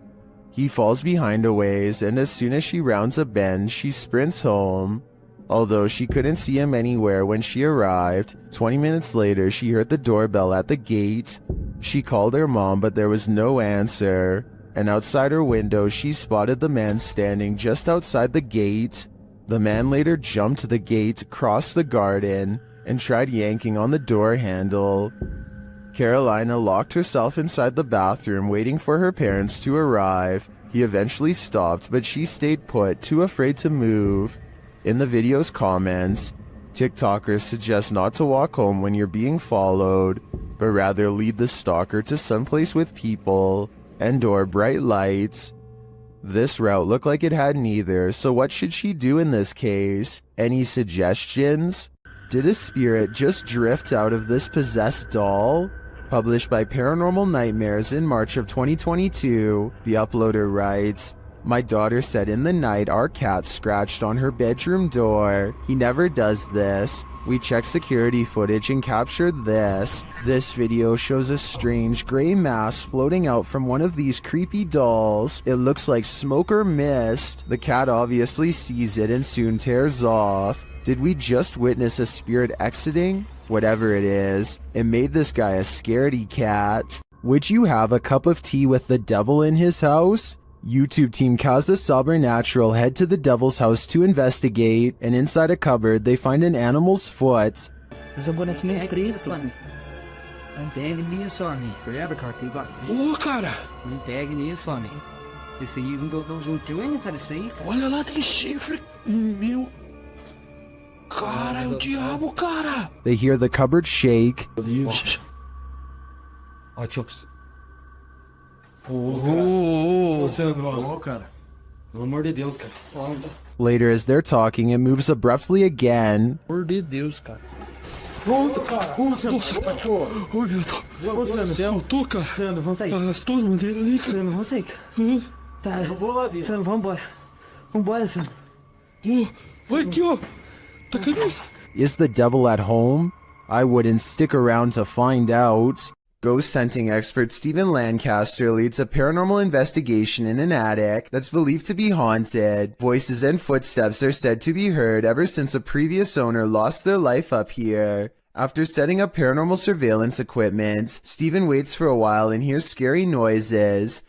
S1: He falls behind a ways, and as soon as she rounds a bend, she sprints home. Although she couldn't see him anywhere when she arrived, 20 minutes later she heard the doorbell at the gate. She called her mom, but there was no answer, and outside her window she spotted the man standing just outside the gate. The man later jumped to the gate, crossed the garden, and tried yanking on the door handle. Carolina locked herself inside the bathroom waiting for her parents to arrive. He eventually stopped, but she stayed put, too afraid to move. In the video's comments, TikTokers suggest not to walk home when you're being followed, but rather lead the stalker to someplace with people and/or bright lights. This route looked like it had neither, so what should she do in this case? Any suggestions? Did a spirit just drift out of this possessed doll? Published by Paranormal Nightmares in March of 2022, the uploader writes, "My daughter said in the night our cat scratched on her bedroom door. He never does this. We checked security footage and captured this. This video shows a strange gray mass floating out from one of these creepy dolls. It looks like smoke or mist. The cat obviously sees it and soon tears off. Did we just witness a spirit exiting? Whatever it is, it made this guy a scaredy cat. Would you have a cup of tea with the devil in his house?" YouTube team Kazakhstan Natural head to the devil's house to investigate, and inside a cupboard they find an animal's foot.
S14: Ang tag niya Sonny. Forever cartoon got.
S11: Oo, cara.
S14: Ang tag niya Sonny. Esse aí não deu junto hein, cara, isso aí.
S11: Olha lá, tem chifre. Meu. Cara, é o diabo, cara.
S1: They hear the cupboard shake.
S14: Ó, tio.
S11: Ô, cara.
S14: Pelo amor de Deus, cara.
S1: Later, as they're talking, it moves abruptly again.
S14: Pelo amor de Deus, cara.
S11: Nossa, cara. Nossa, cachorro. Oi, meu Deus. Eu tô, cara.
S14: Sandro, vamos sair.
S11: As tuas bandeiras ali, cara.
S14: Sandro, vamos sair. Tá, Sandro, vamos embora. Vambora, Sandro.
S11: Vai aqui, ó. Tá caindo.
S1: Is the devil at home? I wouldn't stick around to find out. Ghost hunting expert Stephen Lancaster leads a paranormal investigation in an attic that's believed to be haunted. Voices and footsteps are said to be heard ever since a previous owner lost their life up here. After setting up paranormal surveillance equipment, Stephen waits for a while and hears scary noises.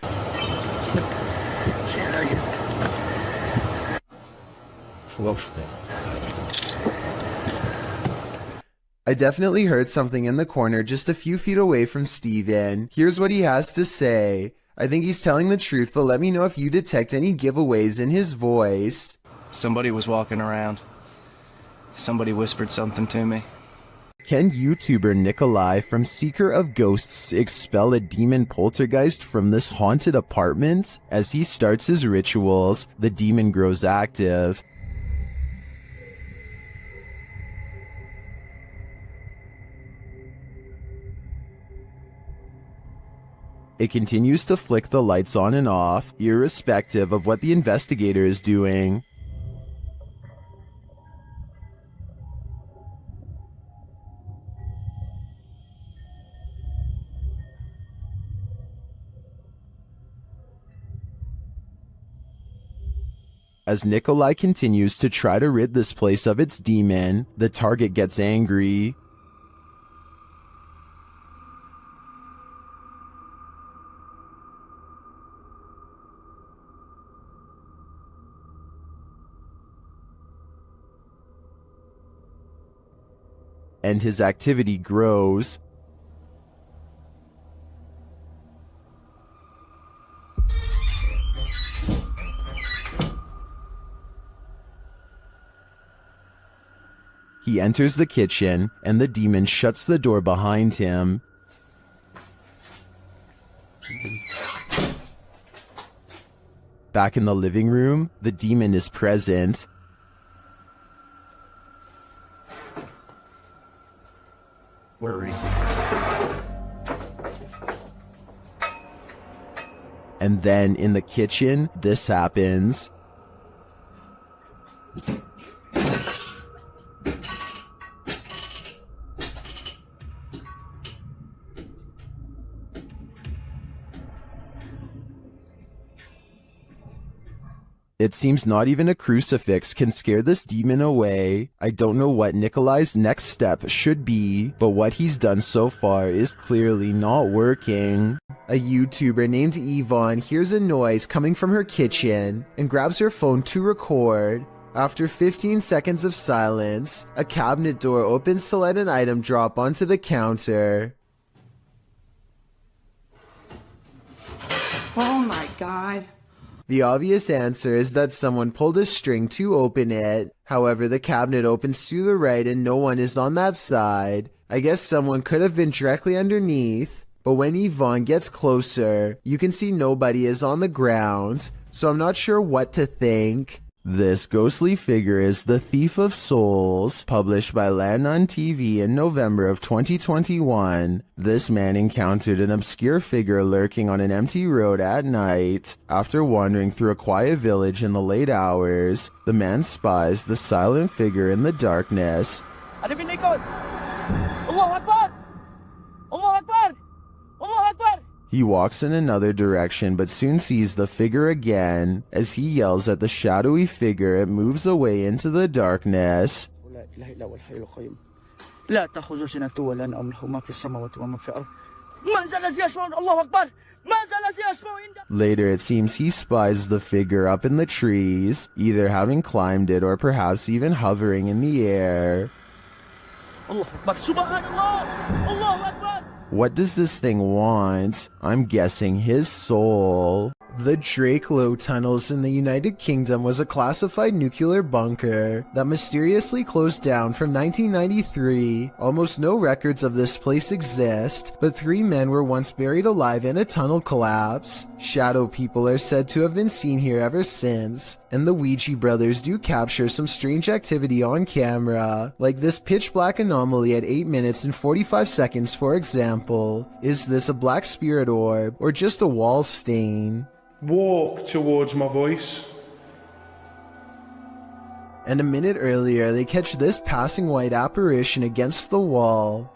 S1: I definitely heard something in the corner just a few feet away from Steven. Here's what he has to say. I think he's telling the truth, but let me know if you detect any giveaways in his voice.
S15: Somebody was walking around. Somebody whispered something to me.
S1: Can YouTuber Nikolai from Seeker of Ghosts expel a demon poltergeist from this haunted apartment? As he starts his rituals, the demon grows active. It continues to flick the lights on and off, irrespective of what the investigator is doing. As Nikolai continues to try to rid this place of its demon, the target gets angry. And his activity grows. He enters the kitchen, and the demon shuts the door behind him. Back in the living room, the demon is present.
S11: Where is he?
S1: And then in the kitchen, this happens. It seems not even a crucifix can scare this demon away. I don't know what Nikolai's next step should be, but what he's done so far is clearly not working. A YouTuber named Yvonne hears a noise coming from her kitchen and grabs her phone to record. After 15 seconds of silence, a cabinet door opens to let an item drop onto the counter.
S6: Oh my god.
S1: The obvious answer is that someone pulled a string to open it. However, the cabinet opens to the right and no one is on that side. I guess someone could have been directly underneath. But when Yvonne gets closer, you can see nobody is on the ground. So I'm not sure what to think. This ghostly figure is The Thief of Souls, published by Landon TV in November of 2021. This man encountered an obscure figure lurking on an empty road at night. After wandering through a quiet village in the late hours, the man spies the silent figure in the darkness.
S16: Allahu Akbar! Allahu Akbar! Allahu Akbar!
S1: He walks in another direction but soon sees the figure again. As he yells at the shadowy figure, it moves away into the darkness.
S16: لا تأخذ سنة ولا نوم له ما في السماوات وما في الأرض ما زال يشفع الله أكبر ما زال يشفع عند.
S1: Later it seems he spies the figure up in the trees, either having climbed it or perhaps even hovering in the air.
S16: الله أكبر سبحان الله الله أكبر
S1: What does this thing want? I'm guessing his soul. The Drakelow tunnels in the United Kingdom was a classified nuclear bunker that mysteriously closed down from 1993. Almost no records of this place exist, but 3 men were once buried alive in a tunnel collapse. Shadow people are said to have been seen here ever since, and the Ouija brothers do capture some strange activity on camera, like this pitch black anomaly at 8 minutes and 45 seconds for example. Is this a black spirit orb or just a wall stain?
S11: Walk towards my voice.
S1: And a minute earlier, they catch this passing white apparition against the wall.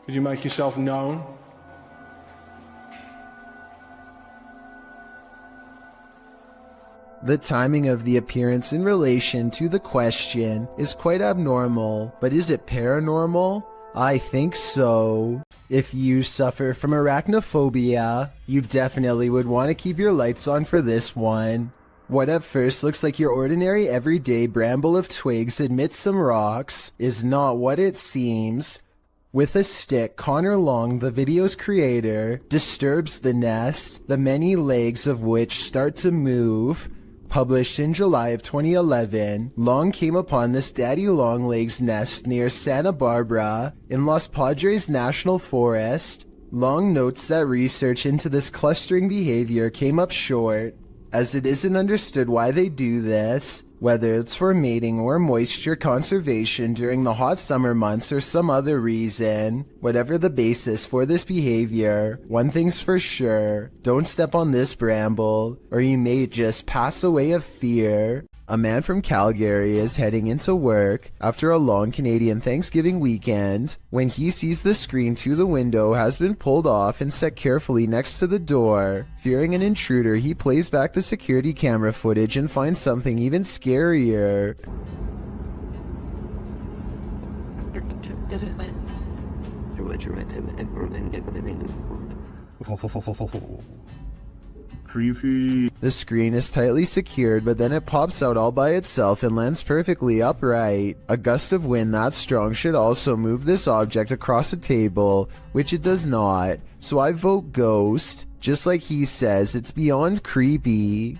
S11: Could you make yourself known?
S1: The timing of the appearance in relation to the question is quite abnormal, but is it paranormal? I think so. If you suffer from arachnophobia, you definitely would want to keep your lights on for this one. What at first looks like your ordinary everyday bramble of twigs amidst some rocks is not what it seems. With a stick, Connor Long, the video's creator, disturbs the nest, the many legs of which start to move. Published in July of 2011, Long came upon this daddy longlegs nest near Santa Barbara in Los Padres National Forest. Long notes that research into this clustering behavior came up short, as it isn't understood why they do this, whether it's for mating or moisture conservation during the hot summer months or some other reason. Whatever the basis for this behavior, one thing's for sure, don't step on this bramble, or you may just pass away of fear. A man from Calgary is heading into work after a long Canadian Thanksgiving weekend when he sees the screen to the window has been pulled off and set carefully next to the door. Fearing an intruder, he plays back the security camera footage and finds something even scarier.
S11: Creepy.
S1: The screen is tightly secured, but then it pops out all by itself and lands perfectly upright. A gust of wind that strong should also move this object across a table, which it does not, so I vote ghost. Just like he says, it's beyond creepy.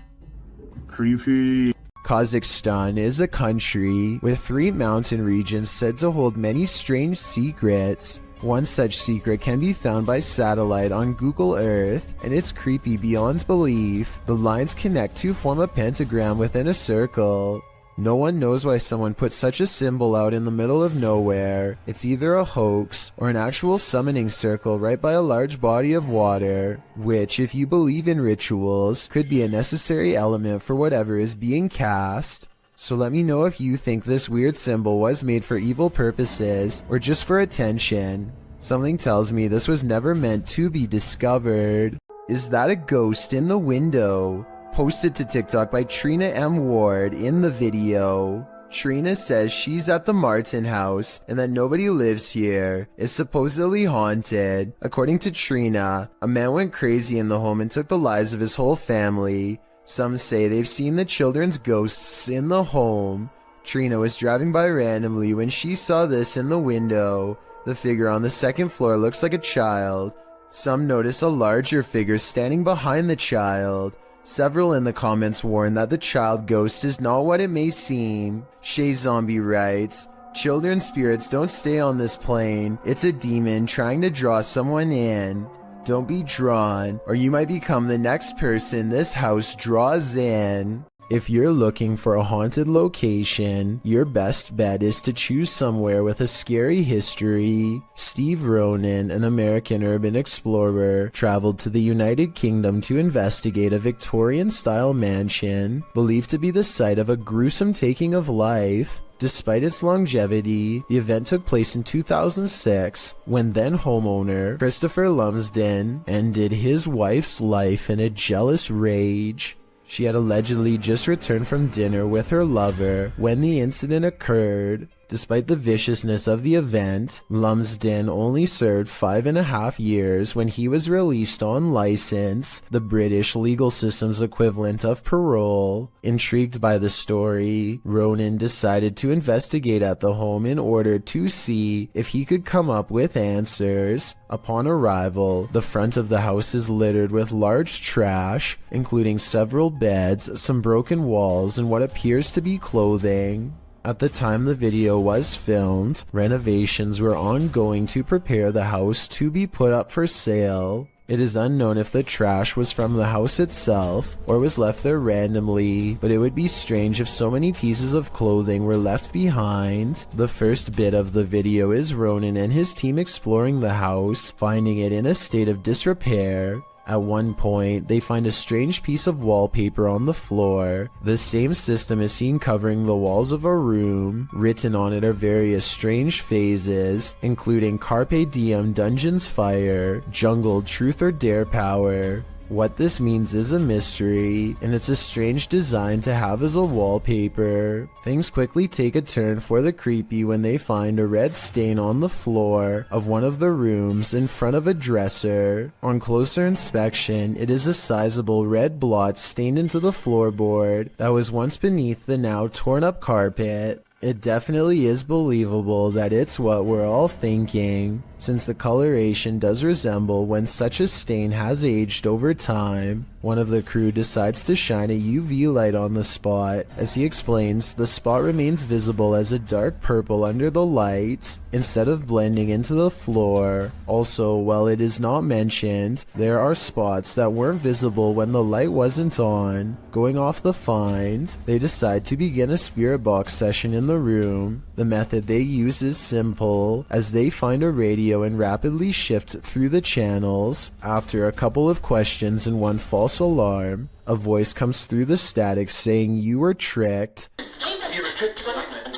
S11: Creepy.
S1: Kazakhstan is a country with 3 mountain regions said to hold many strange secrets. One such secret can be found by satellite on Google Earth, and it's creepy beyond belief. The lines connect to form a pentagram within a circle. No one knows why someone put such a symbol out in the middle of nowhere. It's either a hoax or an actual summoning circle right by a large body of water, which, if you believe in rituals, could be a necessary element for whatever is being cast. So let me know if you think this weird symbol was made for evil purposes or just for attention. Something tells me this was never meant to be discovered. Is that a ghost in the window? Posted to TikTok by Trina M. Ward in the video. Trina says she's at the Martin house and that nobody lives here. It's supposedly haunted. According to Trina, a man went crazy in the home and took the lives of his whole family. Some say they've seen the children's ghosts in the home. Trina was driving by randomly when she saw this in the window. The figure on the second floor looks like a child. Some notice a larger figure standing behind the child. Several in the comments warn that the child ghost is not what it may seem. Shay Zombie writes, "Children spirits don't stay on this plane. It's a demon trying to draw someone in. Don't be drawn, or you might become the next person this house draws in." If you're looking for a haunted location, your best bet is to choose somewhere with a scary history. Steve Ronan, an American urban explorer, traveled to the United Kingdom to investigate a Victorian-style mansion believed to be the site of a gruesome taking of life. Despite its longevity, the event took place in 2006 when then homeowner Christopher Lumsden ended his wife's life in a jealous rage. She had allegedly just returned from dinner with her lover when the incident occurred. Despite the viciousness of the event, Lumsden only served 5.5 years when he was released on license, the British legal system's equivalent of parole. Intrigued by the story, Ronan decided to investigate at the home in order to see if he could come up with answers. Upon arrival, the front of the house is littered with large trash, including several beds, some broken walls, and what appears to be clothing. At the time the video was filmed, renovations were ongoing to prepare the house to be put up for sale. It is unknown if the trash was from the house itself or was left there randomly, but it would be strange if so many pieces of clothing were left behind. The first bit of the video is Ronan and his team exploring the house, finding it in a state of disrepair. At one point, they find a strange piece of wallpaper on the floor. The same system is seen covering the walls of a room. Written on it are various strange phrases, including Carpe Diem Dungeons Fire, Jungle Truth or Dare Power. What this means is a mystery, and it's a strange design to have as a wallpaper. Things quickly take a turn for the creepy when they find a red stain on the floor of one of the rooms in front of a dresser. On closer inspection, it is a sizable red blot stained into the floorboard that was once beneath the now torn up carpet. It definitely is believable that it's what we're all thinking, since the coloration does resemble when such a stain has aged over time. One of the crew decides to shine a UV light on the spot. As he explains, the spot remains visible as a dark purple under the light, instead of blending into the floor. Also, while it is not mentioned, there are spots that weren't visible when the light wasn't on. Going off the find, they decide to begin a spirit box session in the room. The method they use is simple, as they find a radio and rapidly shift through the channels. After a couple of questions and one false alarm, a voice comes through the static saying, "You were tricked."
S11: You were tricked.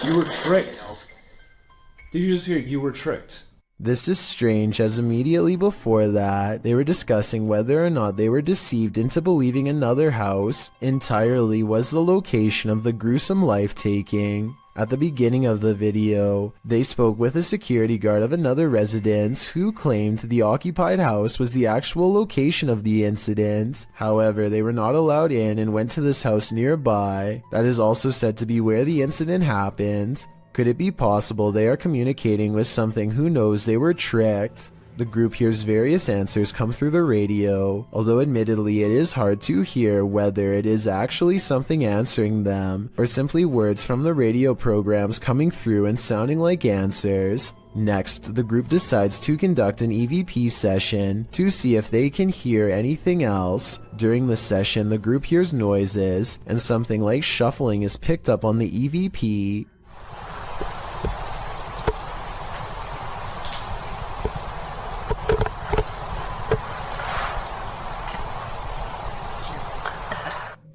S11: You were tricked. Did you just hear, "You were tricked"?
S1: This is strange, as immediately before that, they were discussing whether or not they were deceived into believing another house entirely was the location of the gruesome life-taking. At the beginning of the video, they spoke with a security guard of another residence who claimed the occupied house was the actual location of the incident. However, they were not allowed in and went to this house nearby that is also said to be where the incident happened. Could it be possible they are communicating with something who knows they were tricked? The group hears various answers come through the radio, although admittedly it is hard to hear whether it is actually something answering them, or simply words from the radio programs coming through and sounding like answers. Next, the group decides to conduct an EVP session to see if they can hear anything else. During the session, the group hears noises, and something like shuffling is picked up on the EVP.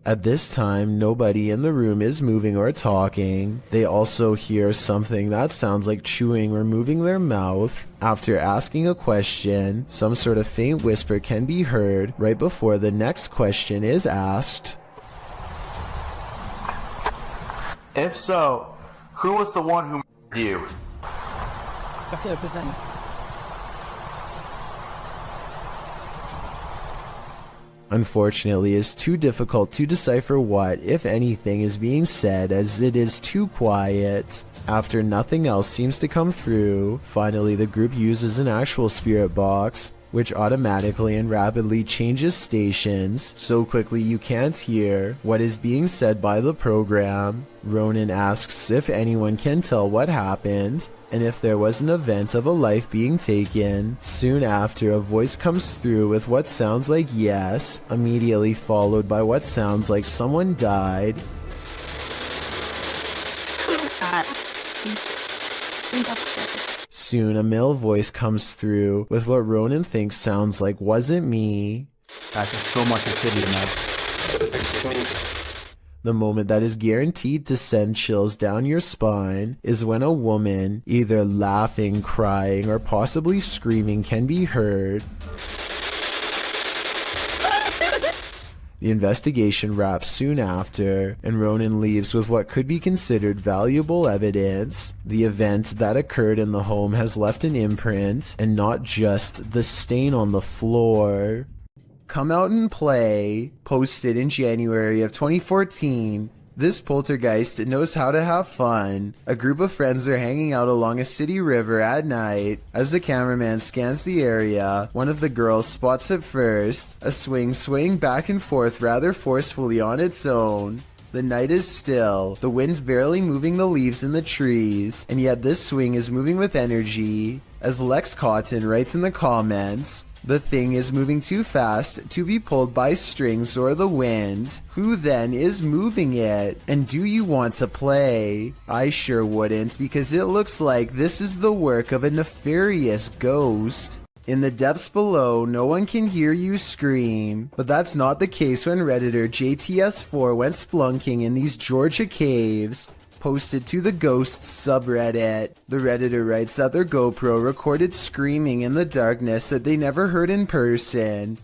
S1: At this time, nobody in the room is moving or talking. They also hear something that sounds like chewing or moving their mouth. After asking a question, some sort of faint whisper can be heard right before the next question is asked.
S9: If so, who was the one who murdered you?
S1: Unfortunately, it's too difficult to decipher what, if anything, is being said, as it is too quiet. After nothing else seems to come through, finally the group uses an actual spirit box, which automatically and rapidly changes stations so quickly you can't hear what is being said by the program. Ronan asks if anyone can tell what happened, and if there was an event of a life being taken. Soon after, a voice comes through with what sounds like yes, immediately followed by what sounds like someone died. Soon, a male voice comes through with what Ronan thinks sounds like "wasn't me."
S15: That's so much activity now.
S1: The moment that is guaranteed to send chills down your spine is when a woman, either laughing, crying, or possibly screaming, can be heard. The investigation wraps soon after, and Ronan leaves with what could be considered valuable evidence. The event that occurred in the home has left an imprint, and not just the stain on the floor. Come Out and Play, posted in January of 2014. This poltergeist knows how to have fun. A group of friends are hanging out along a city river at night. As the cameraman scans the area, one of the girls spots it first, a swing swaying back and forth rather forcefully on its own. The night is still, the wind barely moving the leaves in the trees, and yet this swing is moving with energy. As Lex Cotton writes in the comments, the thing is moving too fast to be pulled by strings or the wind. Who then is moving it? And do you want to play? I sure wouldn't, because it looks like this is the work of a nefarious ghost. In the depths below, no one can hear you scream, but that's not the case when Redditor JTS4 went splunking in these Georgia caves. Posted to the Ghosts subreddit. The Redditor writes that their GoPro recorded screaming in the darkness that they never heard in person.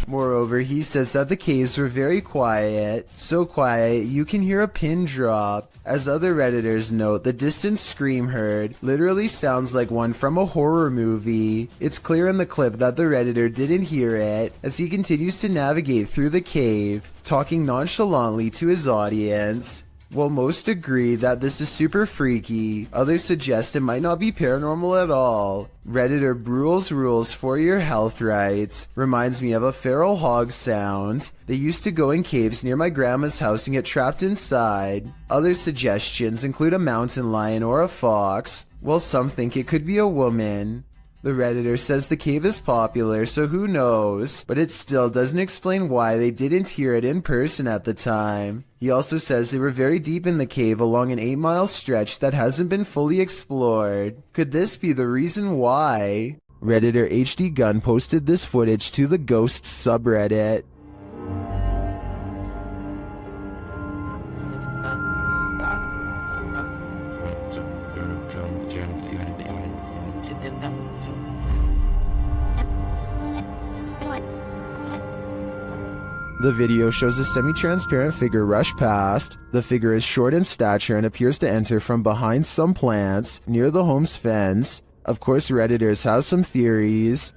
S1: Moreover, he says that the caves were very quiet, so quiet you can hear a pin drop. As other Redditors note, the distant scream heard literally sounds like one from a horror movie. It's clear in the clip that the Redditor didn't hear it, as he continues to navigate through the cave, talking nonchalantly to his audience. While most agree that this is super freaky, others suggest it might not be paranormal at all. Redditor Brule's Rules for Your Health writes, reminds me of a feral hog sound. They used to go in caves near my grandma's house and get trapped inside. Other suggestions include a mountain lion or a fox, while some think it could be a woman. The Redditor says the cave is popular, so who knows, but it still doesn't explain why they didn't hear it in person at the time. He also says they were very deep in the cave along an 8-mile stretch that hasn't been fully explored. Could this be the reason why? Redditor HD Gun posted this footage to the Ghosts subreddit. The video shows a semi-transparent figure rush past. The figure is short in stature and appears to enter from behind some plants near the home's fence. Of course, Redditors have some theories.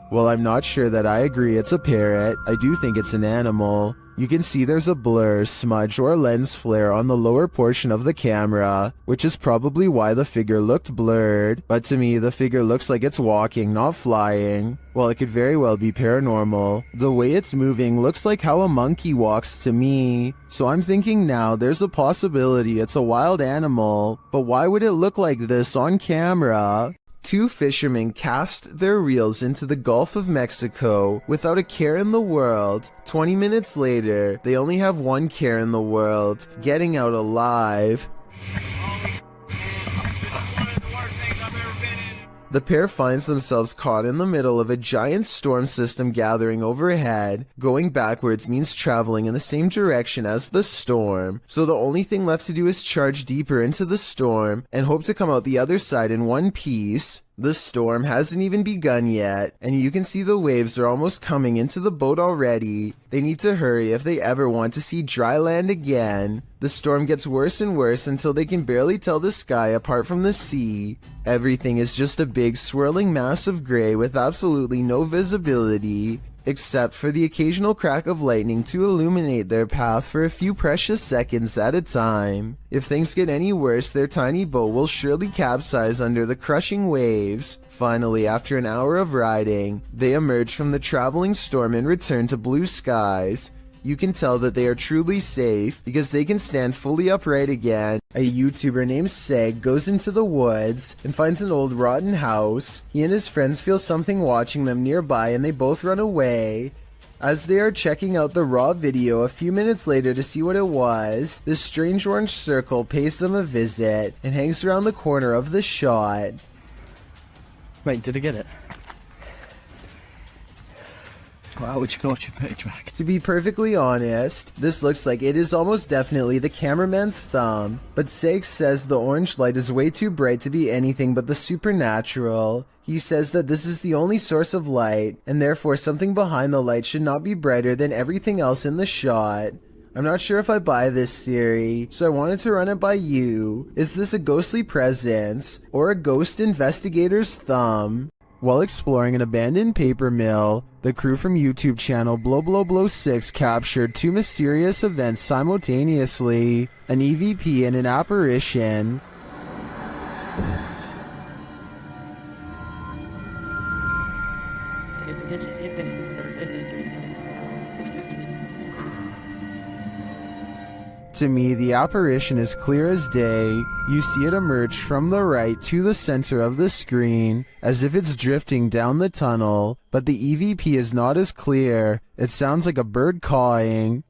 S1: While I'm not sure that I agree it's a parrot, I do think it's an animal. You can see there's a blur, smudge, or lens flare on the lower portion of the camera, which is probably why the figure looked blurred, but to me the figure looks like it's walking, not flying. While it could very well be paranormal, the way it's moving looks like how a monkey walks to me, so I'm thinking now there's a possibility it's a wild animal, but why would it look like this on camera? Two fishermen cast their reels into the Gulf of Mexico without a care in the world. 20 minutes later, they only have one care in the world: getting out alive. The pair finds themselves caught in the middle of a giant storm system gathering overhead. Going backwards means traveling in the same direction as the storm, so the only thing left to do is charge deeper into the storm and hope to come out the other side in one piece. The storm hasn't even begun yet, and you can see the waves are almost coming into the boat already. They need to hurry if they ever want to see dry land again. The storm gets worse and worse until they can barely tell the sky apart from the sea. Everything is just a big swirling mass of gray with absolutely no visibility, except for the occasional crack of lightning to illuminate their path for a few precious seconds at a time. If things get any worse, their tiny boat will surely capsize under the crushing waves. Finally, after an hour of riding, they emerge from the traveling storm and return to blue skies. You can tell that they are truly safe because they can stand fully upright again. A YouTuber named Seg goes into the woods and finds an old rotten house. He and his friends feel something watching them nearby and they both run away. As they are checking out the raw video a few minutes later to see what it was, this strange orange circle pays them a visit and hangs around the corner of the shot.
S15: Wait, did I get it?
S14: Wow, would you go watch your paycheck?
S1: To be perfectly honest, this looks like it is almost definitely the cameraman's thumb, but Sage says the orange light is way too bright to be anything but the supernatural. He says that this is the only source of light, and therefore something behind the light should not be brighter than everything else in the shot. I'm not sure if I buy this theory, so I wanted to run it by you. Is this a ghostly presence, or a ghost investigator's thumb? While exploring an abandoned paper mill, the crew from YouTube channel Blow 6 captured two mysterious events simultaneously, an EVP and an apparition. To me, the apparition is clear as day. You see it emerge from the right to the center of the screen, as if it's drifting down the tunnel, but the EVP is not as clear. It sounds like a bird cawing.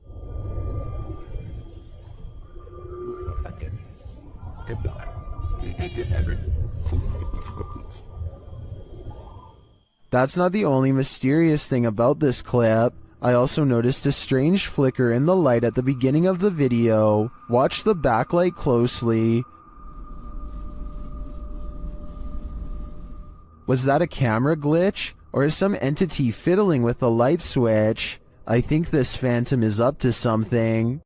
S1: That's not the only mysterious thing about this clip. I also noticed a strange flicker in the light at the beginning of the video. Watch the backlight closely. Was that a camera glitch? Or is some entity fiddling with the light switch? I think this phantom is up to something.